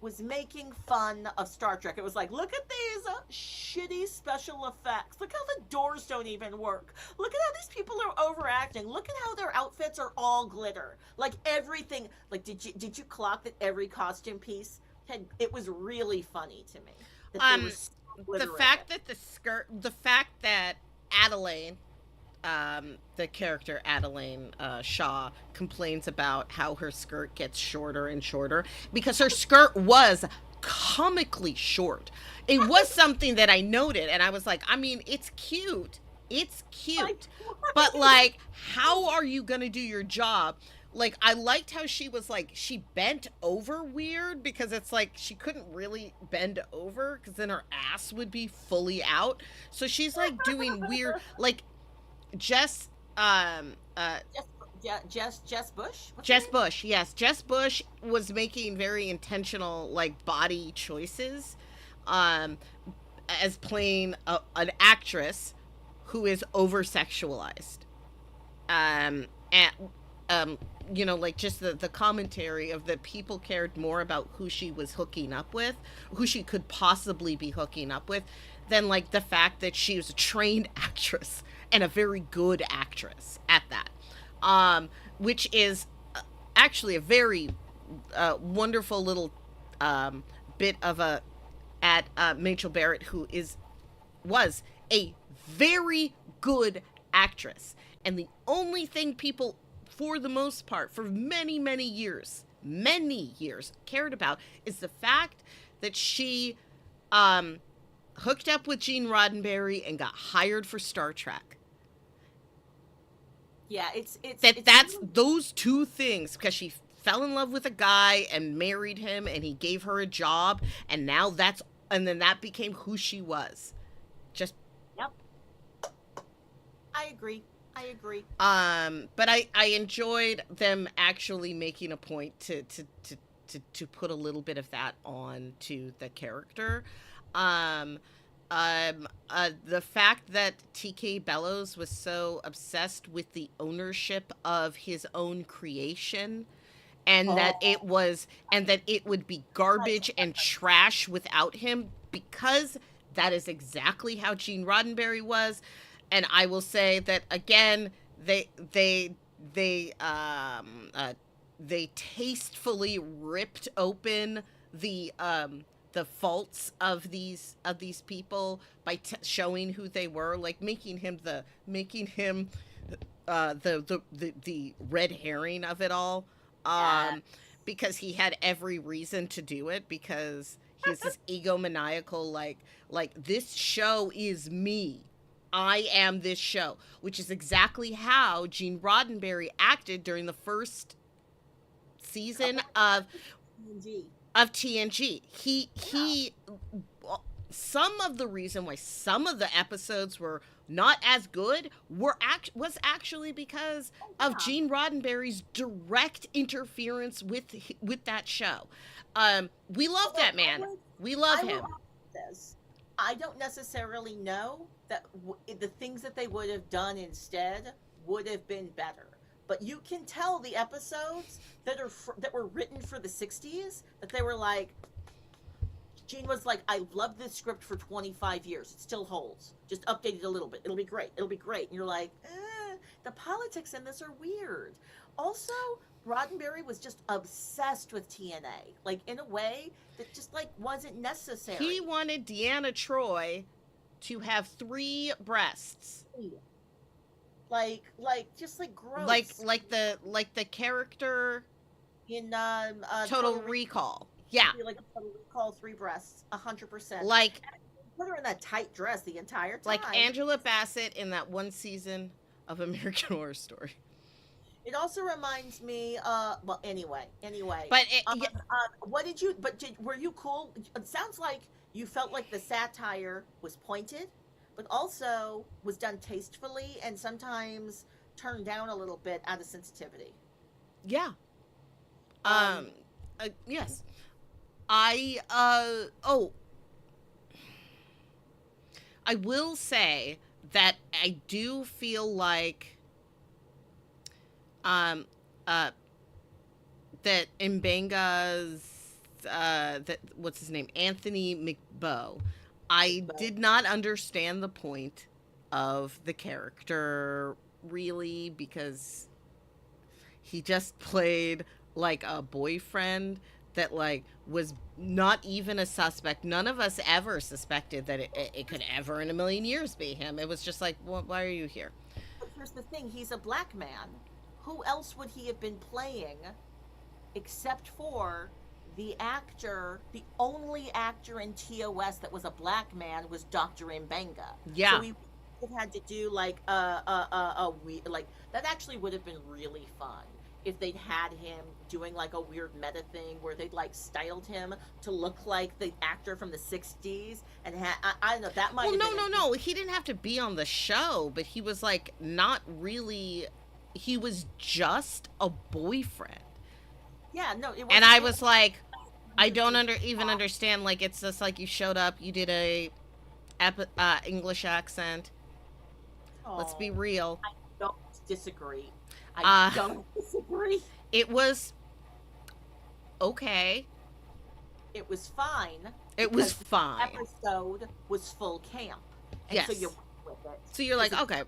Speaker 2: was making fun of Star Trek. It was like, look at these shitty special effects. Look how the doors don't even work. Look at how these people are overacting. Look at how their outfits are all glitter. Like everything. Like, did you clock that every costume piece had? It was really funny to me that they were so
Speaker 1: The
Speaker 2: glitterific.
Speaker 1: fact that Adelaide, the character Adelaide Shaw, complains about how her skirt gets shorter and shorter because her skirt was comically short. It was something that I noted, and I was like, I mean, it's cute. It's cute. But, like, how are you going to do your job? Like, I liked how she was like, she bent over weird because it's like she couldn't really bend over because then her ass would be fully out. So she's like doing weird, like, Jess,
Speaker 2: Jess Bush. What's her
Speaker 1: Jess
Speaker 2: name?
Speaker 1: Bush, yes, Jess Bush was making very intentional like body choices, um, as playing an actress who is over sexualized, and like just the commentary of that people cared more about who she was hooking up with, who she could possibly be hooking up with, than like the fact that she was a trained actress and a very good actress at that, which is actually a very wonderful little bit of a at Rachel Barrett, who was a very good actress, and the only thing people, for the most part, for many years, cared about is the fact that she hooked up with Gene Roddenberry and got hired for Star Trek.
Speaker 2: Yeah, it's
Speaker 1: That's
Speaker 2: really-
Speaker 1: those two things, because she fell in love with a guy and married him and he gave her a job, and then that became who she was. Just
Speaker 2: Yep. I agree.
Speaker 1: but I enjoyed them actually making a point to put a little bit of that on to the character. The fact that TK Bellows was so obsessed with the ownership of his own creation, and that it would be garbage and trash without him, because that is exactly how Gene Roddenberry was. And I will say that again, they tastefully ripped open the the faults of these people by showing who they were, like making him the red herring of it all,
Speaker 2: Yeah.
Speaker 1: because he had every reason to do it, because he's this egomaniacal, like this show is me. I am this show, which is exactly how Gene Roddenberry acted during the first season
Speaker 2: TNG.
Speaker 1: of TNG. He some of the reason why some of the episodes were not as good was actually because of Gene Roddenberry's direct interference with that show. We love that man. We love him.
Speaker 2: This. I don't necessarily know that the things that they would have done instead would have been better. But you can tell the episodes that were written for the 60s that they were like, Gene was like, I loved this script for 25 years. It still holds. Just update it a little bit. It'll be great. It'll be great. And you're like, the politics in this are weird. Also, Roddenberry was just obsessed with TNA, like in a way that just like wasn't necessary.
Speaker 1: He wanted Deanna Troi to have 3 breasts.
Speaker 2: Like just like gross.
Speaker 1: Like the character
Speaker 2: in
Speaker 1: Total Recall. Yeah.
Speaker 2: Like a Total Recall, 3 breasts, 100%.
Speaker 1: Like,
Speaker 2: put her in that tight dress the entire time.
Speaker 1: Like Angela Bassett in that one season of American Horror Story.
Speaker 2: It also reminds me, well, anyway.
Speaker 1: But
Speaker 2: were you cool? It sounds like you felt like the satire was pointed, but also was done tastefully and sometimes turned down a little bit out of sensitivity.
Speaker 1: Yeah. Yes. I will say that I do feel like that Mbenga's what's his name? Anthony McBow. I did not understand the point of the character really, because he just played like a boyfriend that like was not even a suspect. None of us ever suspected that it could ever in a million years be him. It was just like, well, why are you here?
Speaker 2: But here's the thing, he's a black man. Who else would he have been playing except for the actor? The only actor in TOS that was a black man was Dr. Mbenga.
Speaker 1: Yeah.
Speaker 2: So we had to do like like that actually would have been really fun if they'd had him doing like a weird meta thing where they'd like styled him to look like the actor from the 60s and I don't know, that might
Speaker 1: no, he didn't have to be on the show, but he was like not really, he was just a boyfriend.
Speaker 2: Yeah, no, it was.
Speaker 1: And I was like, I don't even understand, like it's just like you showed up, you did a English accent. Let's be real.
Speaker 2: I don't disagree. I don't disagree.
Speaker 1: It was okay.
Speaker 2: It was fine.
Speaker 1: It was fine.
Speaker 2: The episode was full camp. And
Speaker 1: yes.
Speaker 2: So you went with it.
Speaker 1: So you're like, okay.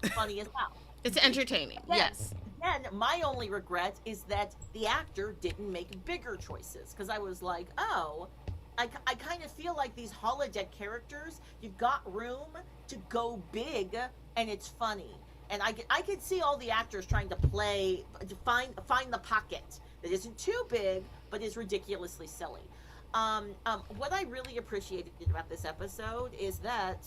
Speaker 2: It's funny as hell.
Speaker 1: It's entertaining. Yes.
Speaker 2: Then my only regret is that the actor didn't make bigger choices. Because I was like, oh, I kind of feel like these holodeck characters, you've got room to go big and it's funny. And I could see all the actors trying to find the pocket that isn't too big, but is ridiculously silly. What I really appreciated about this episode is that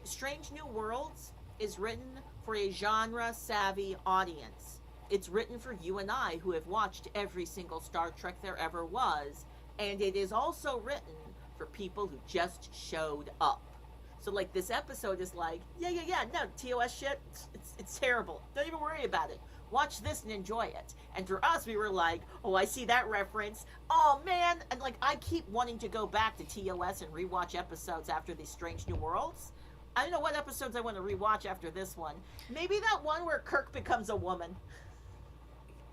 Speaker 2: Strange New Worlds is written for a genre-savvy audience. It's written for you and I who have watched every single Star Trek there ever was, and it is also written for people who just showed up. So, like, this episode is like, no, TOS shit, it's terrible. Don't even worry about it. Watch this and enjoy it. And for us, we were like, oh, I see that reference. Oh, man. And, like, I keep wanting to go back to TOS and rewatch episodes after these Strange New Worlds. I don't know what episodes I want to rewatch after this one. Maybe that one where Kirk becomes a woman.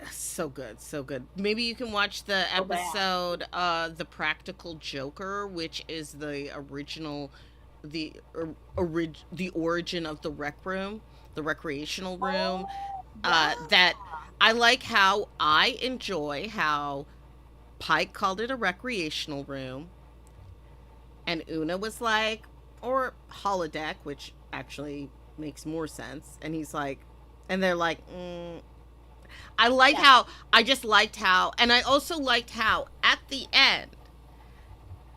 Speaker 1: So good, so good. Maybe you can watch the episode, The Practical Joker, which is the original... the origin of the rec room, the recreational room. That I like how I enjoy how Pike called it a recreational room, and Una was like, or holodeck, which actually makes more sense. And he's like, and they're like,
Speaker 2: Yeah.
Speaker 1: I just liked how, and I also liked how at the end,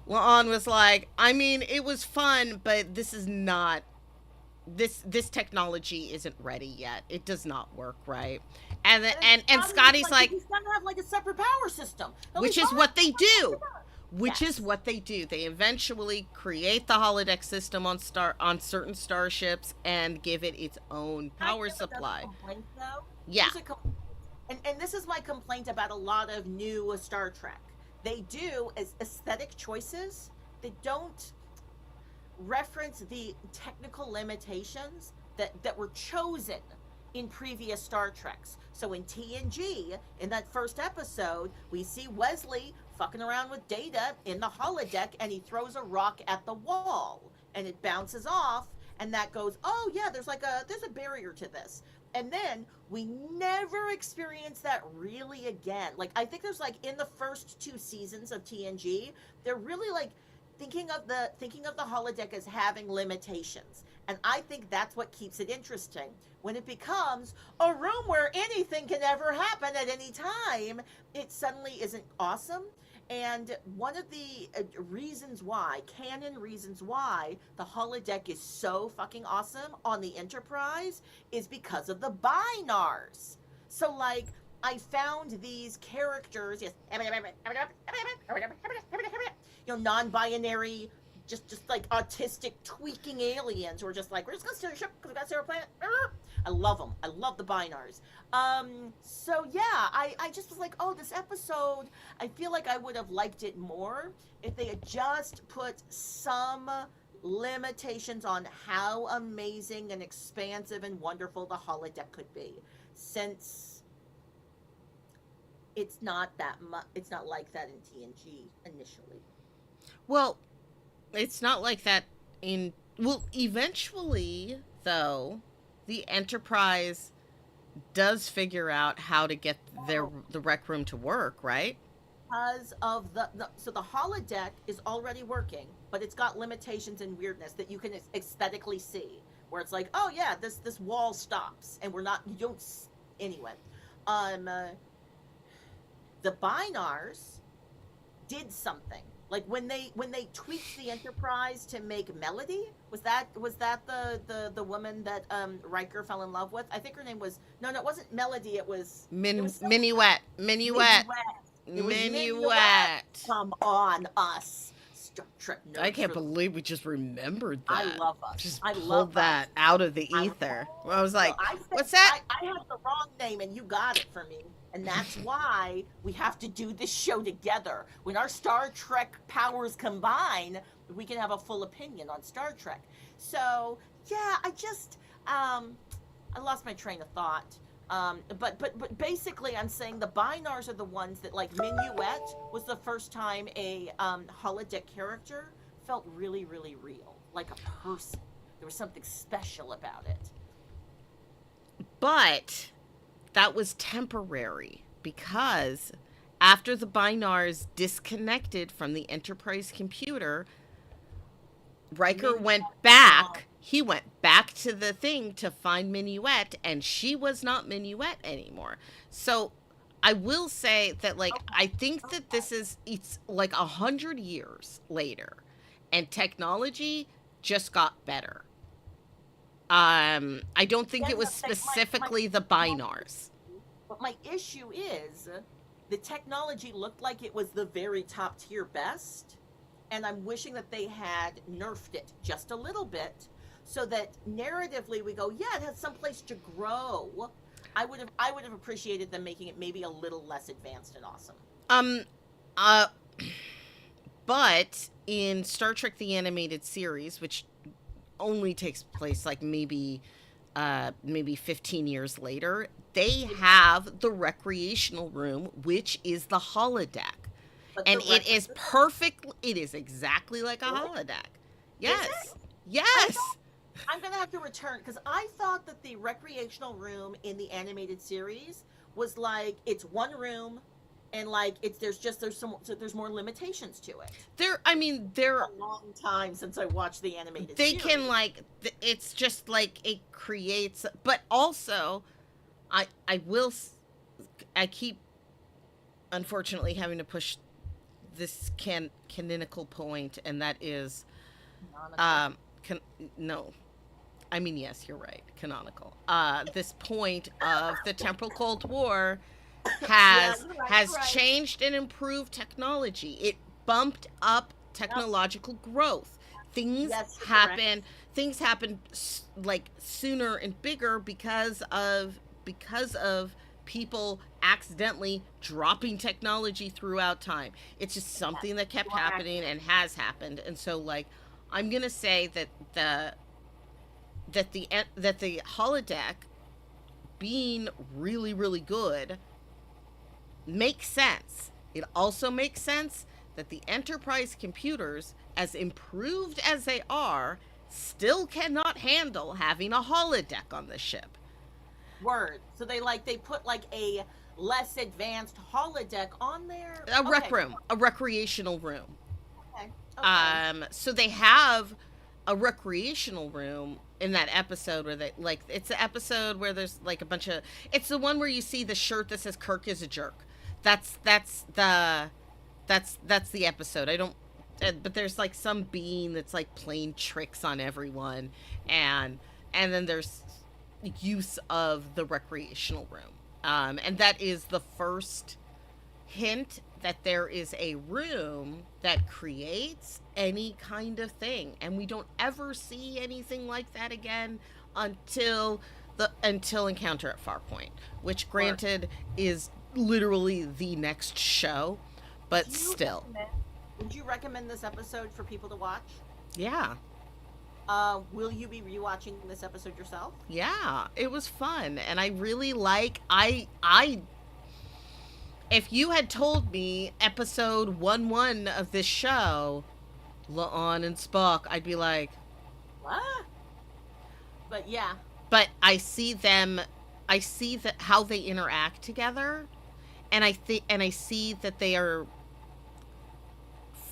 Speaker 1: La'an was like, I mean, it was fun, but this is not, this technology isn't ready yet. It does not work right. And
Speaker 2: And then
Speaker 1: and
Speaker 2: Scotty was
Speaker 1: Scotty's
Speaker 2: like,
Speaker 1: like,
Speaker 2: he's gonna have like a separate power system. He'll be
Speaker 1: which is
Speaker 2: fine.
Speaker 1: what they do. Which is
Speaker 2: Yes.
Speaker 1: what they do. They eventually create the holodeck system on certain starships and give it its own
Speaker 2: I
Speaker 1: power
Speaker 2: have another
Speaker 1: supply.
Speaker 2: complaint though.
Speaker 1: Yeah.
Speaker 2: Here's a and this is my complaint about a lot of new Star Trek. They do as aesthetic choices. They don't reference the technical limitations that were chosen in previous Star Treks. So in TNG, in that first episode, we see Wesley fucking around with Data in the holodeck, and he throws a rock at the wall, and it bounces off, and that goes, oh yeah, there's a barrier to this. And then we never experience that really again. Like, I think there's like in the first 2 seasons of TNG, they're really like thinking of the holodeck as having limitations. And I think that's what keeps it interesting. When it becomes a room where anything can ever happen at any time, it suddenly isn't awesome. And one of the canon reasons why the holodeck is so fucking awesome on the Enterprise is because of the binars. So, like, I found these characters, yes, non-binary, just like autistic tweaking aliens who are just like, we're just gonna steer a ship because we got to steer a planet. I love them. I love the binars. So yeah, I just was like, oh, this episode, I feel like I would have liked it more if they had just put some limitations on how amazing and expansive and wonderful the holodeck could be, since it's not that much. It's not like that in TNG initially.
Speaker 1: Well, it's not like that in, well, eventually though, the Enterprise does figure out how to get the rec room to work, right?
Speaker 2: Because of so the holodeck is already working, but it's got limitations and weirdness that you can aesthetically see, where it's like, oh yeah, this wall stops, and we're not, you don't anyway. um the binars did something, like when they tweaked the Enterprise to make Melody. Was that the woman that Riker fell in love with? I think her name was, no, it wasn't Melody, it was
Speaker 1: Minuet. Minuet.
Speaker 2: it was
Speaker 1: Minuet.
Speaker 2: Come on, us Star Trek nerds.
Speaker 1: I can't believe we just remembered that.
Speaker 2: I love us.
Speaker 1: Just
Speaker 2: I
Speaker 1: pulled
Speaker 2: love
Speaker 1: that
Speaker 2: us.
Speaker 1: out of the ether. I was like, what's that?
Speaker 2: I had the wrong name and you got it for me. And that's why we have to do this show together. When our Star Trek powers combine, we can have a full opinion on Star Trek. So, yeah, I lost my train of thought. But basically, I'm saying the binars are the ones that, like, Minuet was the first time a holodeck character felt really, really real, like a person. There was something special about it.
Speaker 1: But that was temporary, because after the binars disconnected from the Enterprise computer, Riker went back. He went back to the thing to find Minuet, and she was not Minuet anymore. So I will say that, like, I think that it's like 100 years later, and technology just got better. I don't think it was specifically the binars.
Speaker 2: But my issue is the technology looked like it was the very top tier best, and I'm wishing that they had nerfed it just a little bit so that narratively we go, yeah, it has some place to grow. I would have appreciated them making it maybe a little less advanced and awesome.
Speaker 1: Uh but in Star Trek the Animated Series, which only takes place like maybe 15 years later, they have the recreational room, which is the holodeck. And it is exactly like a holodeck. Yes. Yes.
Speaker 2: I'm going to have to return, because I thought that the recreational room in the animated series was like, it's one room and like there's more limitations to it.
Speaker 1: There,
Speaker 2: A long time since I watched the animated
Speaker 1: they
Speaker 2: series.
Speaker 1: can like, it's just like it creates, but also, I will, I keep unfortunately having to push this canonical point, and that is,
Speaker 2: Canonical.
Speaker 1: no, I mean, yes, you're right, canonical. This point of the temporal Cold War has
Speaker 2: Right.
Speaker 1: changed and improved technology. It bumped up technological growth. Things
Speaker 2: Yes, you're
Speaker 1: happen.
Speaker 2: correct.
Speaker 1: Things happen like sooner and bigger because of people accidentally dropping technology throughout time. It's just something that kept
Speaker 2: You are
Speaker 1: happening and has happened. And so, like, I'm gonna say that the holodeck being really, really good makes sense. It also makes sense that the Enterprise computers, as improved as they are, still cannot handle having a holodeck on the ship.
Speaker 2: Word. So they put like a less advanced holodeck on there.
Speaker 1: A rec
Speaker 2: Okay.
Speaker 1: room, a recreational room.
Speaker 2: Okay. Okay.
Speaker 1: So they have a recreational room in that episode where they, like, it's the episode where there's like a bunch of, it's the one where you see the shirt that says Kirk is a jerk. That's the episode. I don't, but there's like some being that's like playing tricks on everyone, and then there's use of the recreational room, and that is the first hint that there is a room that creates any kind of thing, and we don't ever see anything like that again until Encounter at Farpoint, which granted is literally the next show, but still.
Speaker 2: Would you recommend this episode for people to watch?
Speaker 1: Yeah.
Speaker 2: Will you be rewatching this episode yourself?
Speaker 1: Yeah, it was fun, and I really like, I if you had told me episode 1-1 of this show, La'an and Spock, I'd be like,
Speaker 2: What? But yeah.
Speaker 1: but I see that how they interact together, and I see that they are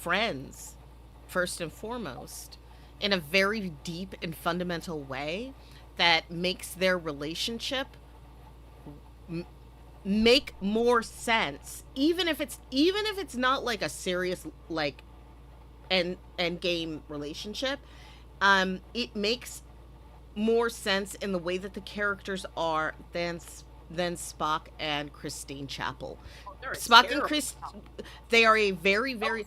Speaker 1: friends first and foremost, in a very deep and fundamental way that makes their relationship make more sense, even if it's not like a serious, like, end game relationship. It makes more sense in the way that the characters are than Spock and Christine Chapel. Spock and Chris, they are a very, very,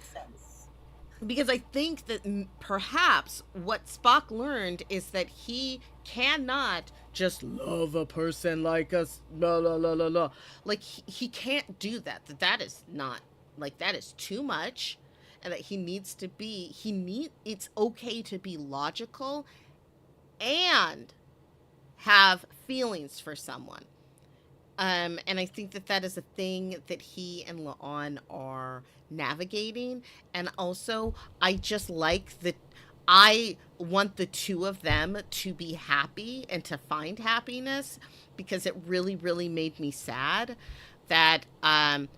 Speaker 1: because I think that perhaps what Spock learned is that he cannot just love a person like us, la la la la la. Like, he can't do that. That is not, like, that is too much, and that it's okay to be logical and have feelings for someone. And I think that is a thing that he and La'an are navigating. And also, I want the two of them to be happy and to find happiness, because it really, really made me sad that,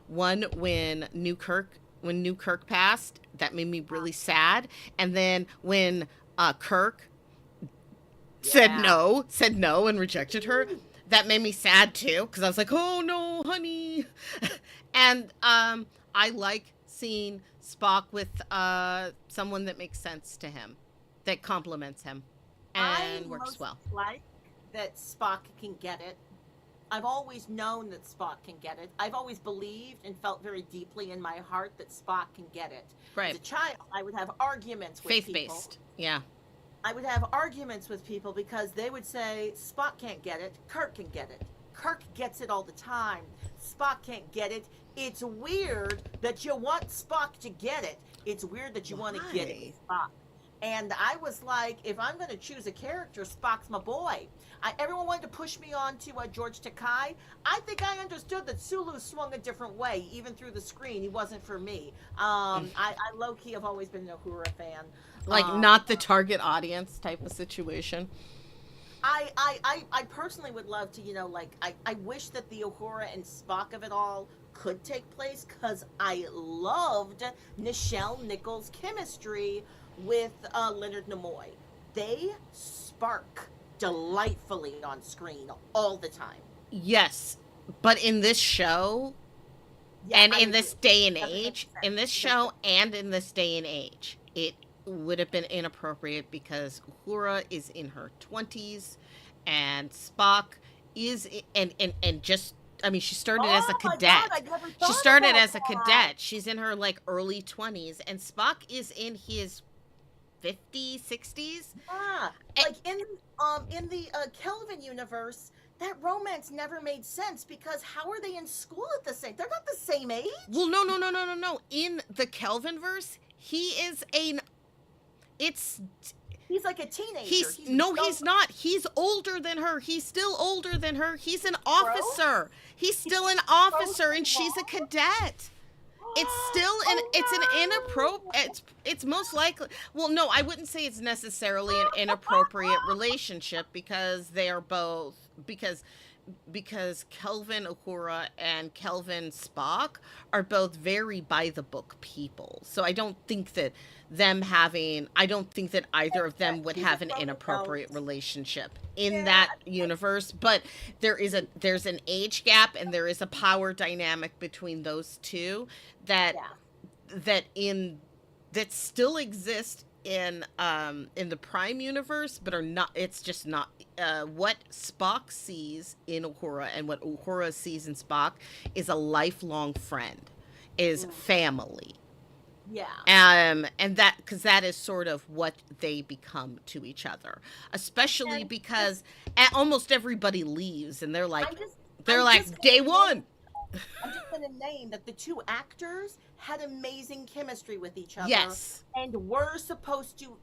Speaker 1: when Newkirk passed, that made me really sad. And then when Kirk said no and rejected her, that made me sad too, because I was like, oh no, honey. And I like seeing Spock with someone that makes sense to him, that compliments him, and works well.
Speaker 2: Like that Spock can get it. I've always known that Spock can get it. I've always believed and felt very deeply in my heart that Spock can get it.
Speaker 1: Right.
Speaker 2: As a child, I would have arguments with people.
Speaker 1: Faith-based. Yeah.
Speaker 2: I would have arguments with people because they would say, Spock can't get it, Kirk can get it. Kirk gets it all the time. Spock can't get it. It's weird that you want Spock to get it. It's weird that you want to get it with Spock. And I was like, if I'm going to choose a character, Spock's my boy. Everyone wanted to push me on to George Takei. I think I understood that Sulu swung a different way, even through the screen. He wasn't for me. I low-key have always been an Uhura fan.
Speaker 1: Like, not the target audience type of situation.
Speaker 2: I personally would love to, I wish that the Uhura and Spock of it all could take place because I loved Nichelle Nichols' chemistry with Leonard Nimoy. They spark delightfully on screen all the time.
Speaker 1: Yes, but in this show,
Speaker 2: Yeah,
Speaker 1: and
Speaker 2: I
Speaker 1: in
Speaker 2: agree.
Speaker 1: this day and
Speaker 2: Doesn't make
Speaker 1: age,
Speaker 2: sense.
Speaker 1: in this show and in this day and age, it would have been inappropriate because Uhura is in her 20s and Spock is and just I mean she started as a
Speaker 2: Oh my God,
Speaker 1: cadet.
Speaker 2: I never
Speaker 1: She
Speaker 2: thought
Speaker 1: started
Speaker 2: about
Speaker 1: as a
Speaker 2: that.
Speaker 1: cadet. She's in her like early 20s and Spock is in his 50s, 60s.
Speaker 2: Yeah,
Speaker 1: And-
Speaker 2: like in the Kelvin universe, that romance never made sense because how are they in school at the same? They're not the same age.
Speaker 1: Well, no. In the Kelvin verse, he is a it's
Speaker 2: He's like a teenager.
Speaker 1: He's
Speaker 2: a
Speaker 1: no,
Speaker 2: young
Speaker 1: he's not. He's older than her. He's still older than her. He's an officer. He's still an officer, and she's a cadet. It's still an
Speaker 2: Oh,
Speaker 1: it's an
Speaker 2: no.
Speaker 1: inappropriate. It's most likely. Well, no, I wouldn't say it's necessarily an inappropriate relationship because they are both because Kelvin Uhura and Kelvin Spock are both very by the book people. So I don't think that either of them would
Speaker 2: She's
Speaker 1: have
Speaker 2: a
Speaker 1: an
Speaker 2: grown
Speaker 1: inappropriate
Speaker 2: adult.
Speaker 1: relationship in
Speaker 2: Yeah,
Speaker 1: that universe, but there's an age gap and there is a power dynamic between those two that
Speaker 2: Yeah.
Speaker 1: that still exist in the Prime universe, but are not. It's just not what Spock sees in Uhura and what Uhura sees in Spock is a lifelong friend, is family.
Speaker 2: Yeah.
Speaker 1: And that because that is sort of what they become to each other, especially
Speaker 2: And
Speaker 1: because almost everybody leaves and they're like
Speaker 2: I'm just
Speaker 1: day
Speaker 2: gonna
Speaker 1: one.
Speaker 2: name- I'm just going to name that the two actors had amazing chemistry with each other.
Speaker 1: Yes.
Speaker 2: And were supposed to,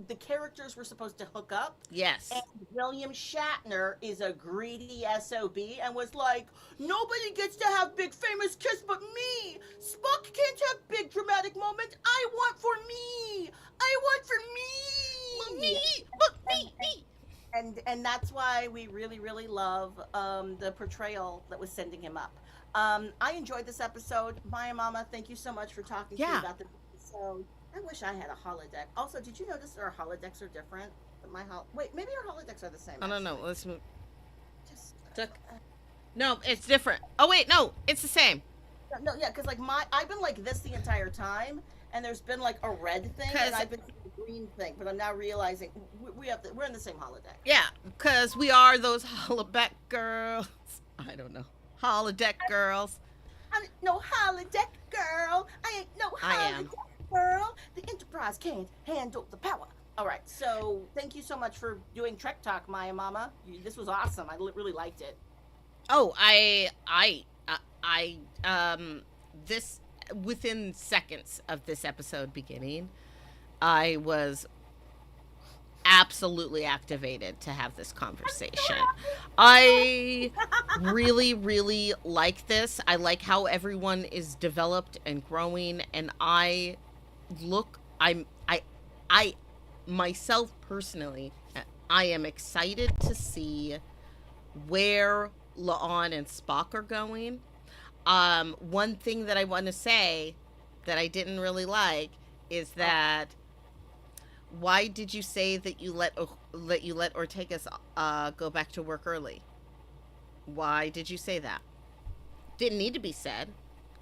Speaker 2: the characters were supposed to hook up.
Speaker 1: Yes.
Speaker 2: And William Shatner is a greedy SOB and was like, nobody gets to have big famous kiss but me. Spock can't have big dramatic moments. I want for me. I want for me.
Speaker 1: Me.
Speaker 2: And that's why we really, really love the portrayal that was sending him up. I enjoyed this episode. Maiamama, thank you so much for talking to me about this episode. I wish I had a holodeck. Also, did you notice that our holodecks are different? Wait, maybe our holodecks are the same.
Speaker 1: I don't know.
Speaker 2: actually.
Speaker 1: Let's move.
Speaker 2: Just,
Speaker 1: No, it's different. Oh wait, no, it's the same.
Speaker 2: no, yeah, because like I've been like this the entire time, and there's been like a red thing,
Speaker 1: 'Cause-
Speaker 2: and I've been seeing the green thing, but I'm now realizing we're in the same holodeck.
Speaker 1: Yeah, because we are those holodeck girls. I don't know. Holodeck girls.
Speaker 2: I ain't no holodeck girl. I ain't no
Speaker 1: I am.
Speaker 2: holodeck girl. The Enterprise can't handle the power. All right, so thank you so much for doing Trek Talk, Maiamama. This was awesome. I really liked it.
Speaker 1: Oh, this within seconds of this episode beginning, I was absolutely activated to have this conversation. I really, really like this. I like how everyone is developed and growing, and I myself personally, I am excited to see where La'an and Spock are going. One thing that I want to say that I didn't really like is that why did you say that you let Ortegas go back to work early? Why did you say that? Didn't need to be said.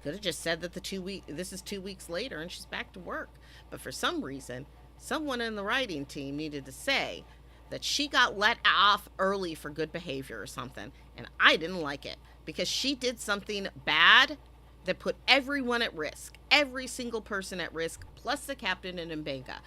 Speaker 1: Could have just said that this is 2 weeks later and she's back to work. But for some reason, someone in the writing team needed to say that she got let off early for good behavior or something, and I didn't like it because she did something bad that put everyone at risk, every single person at risk, plus the captain and Mbenga.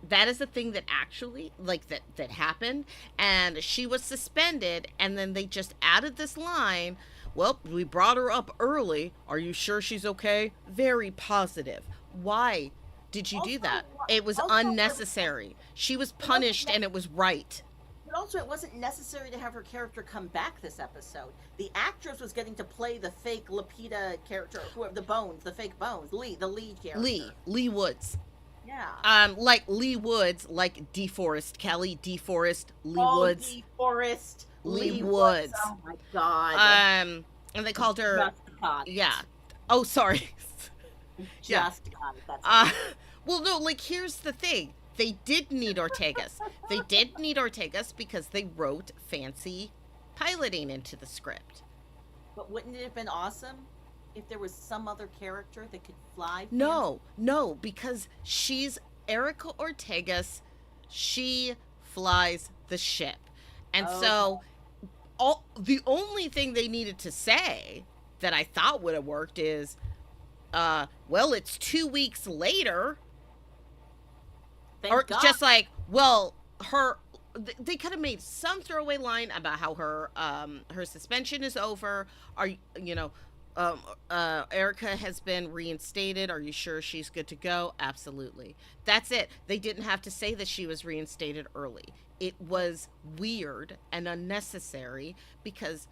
Speaker 1: That is the thing that actually, like, that happened, and she was suspended, and then they just added this line, well, we brought her up early, are you sure she's okay? Very positive. Why did you do that? It was unnecessary. She was punished, and it was right.
Speaker 2: But also, it wasn't necessary to have her character come back this episode. The actress was getting to play the fake Lapita character, whoever the fake Bones, the lead character.
Speaker 1: Lee Woods.
Speaker 2: Yeah.
Speaker 1: Like Lee Woods, like DeForest Kelly, DeForest, Lee Woods.
Speaker 2: DeForest,
Speaker 1: Lee Woods.
Speaker 2: Oh my God.
Speaker 1: And they called her
Speaker 2: got it.
Speaker 1: Yeah. Oh, sorry. Yeah.
Speaker 2: Just got it. That's
Speaker 1: Well, no, like, here's the thing. They did need Ortegas. They did need Ortegas because they wrote fancy piloting into the script.
Speaker 2: But wouldn't it have been awesome if there was some other character that could fly?
Speaker 1: No, because she's Erica Ortegas. She flies the ship. And so the only thing they needed to say that I thought would have worked is, well, it's 2 weeks later.
Speaker 2: Thank
Speaker 1: Or
Speaker 2: God.
Speaker 1: just like, well, they could have made some throwaway line about how her suspension is over. Erica has been reinstated. Are you sure she's good to go? Absolutely. That's it. They didn't have to say that she was reinstated early. It was weird and unnecessary because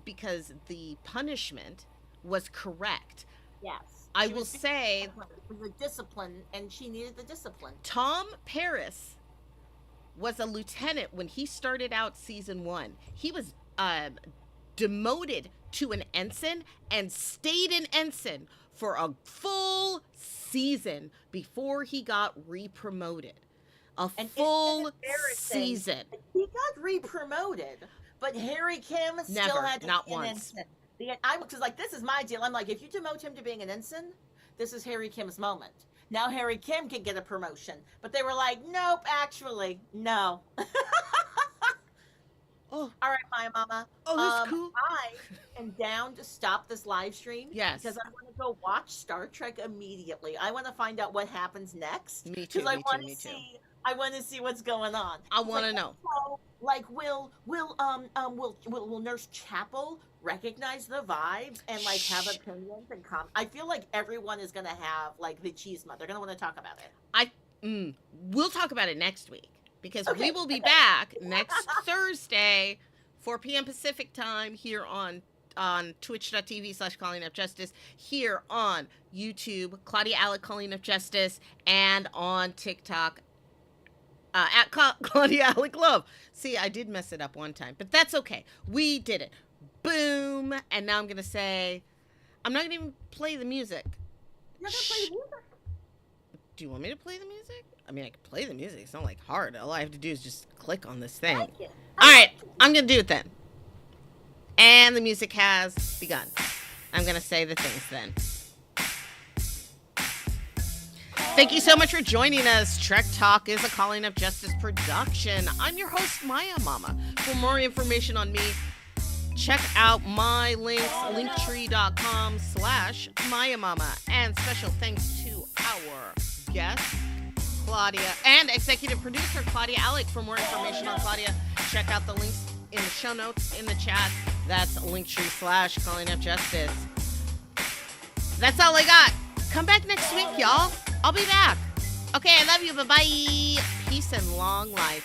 Speaker 1: because the punishment was correct.
Speaker 2: Yes.
Speaker 1: I will say
Speaker 2: it was a discipline, and she needed the discipline.
Speaker 1: Tom Paris was a lieutenant when he started out season 1. He was demoted to an ensign and stayed an ensign for a full season before he got re-promoted. Full season.
Speaker 2: He got re-promoted, but Harry Kim still had to
Speaker 1: not
Speaker 2: be an
Speaker 1: once.
Speaker 2: ensign. Because like, this is my deal. I'm like, if you demote him to being an ensign, this is Harry Kim's moment. Now Harry Kim can get a promotion, but they were like, nope, actually, no.
Speaker 1: Oh,
Speaker 2: all right, Maiamama.
Speaker 1: Oh, that's cool.
Speaker 2: I am down to stop this live stream.
Speaker 1: Yes.
Speaker 2: Because I want to go watch Star Trek immediately. I want to find out what happens next.
Speaker 1: Me too.
Speaker 2: Because I want to see what's going on.
Speaker 1: I want to know.
Speaker 2: So, like, will Nurse Chapel recognize the vibes and like have opinions and comment? I feel like everyone is gonna have like the chisma. They're gonna want to talk about it.
Speaker 1: We'll talk about it next week because we will be
Speaker 2: Okay.
Speaker 1: back next Thursday, 4 p.m. Pacific time here on twitch.tv/CallingUpJustice, here on YouTube, Claudia Alick Calling Up Justice, and on TikTok at Claudia Alick Love. See, I did mess it up one time, but that's okay. We did it. Boom. And now I'm going to say, I'm not going to even play the music.
Speaker 2: You're gonna play the music?
Speaker 1: Do you want me to play the music? I mean, I can play the music. It's not like hard. All I have to do is just click on this thing.
Speaker 2: Like it.
Speaker 1: All right, I'm going to do it then. And the music has begun. I'm going to say the things then. Thank you so much for joining us. Trek Talk is a Calling Up Justice production. I'm your host, Maiamama. For more information on me, check out my links, linktree.com/Maiamama. And special thanks to our guest, Claudia, and executive producer, Claudia Alick. For more information on Claudia, check out the links in the show notes in the chat. That's linktree/Calling Up Justice. That's all I got. Come back next week, y'all. I'll be back. Okay, I love you. Bye-bye. Peace and long life.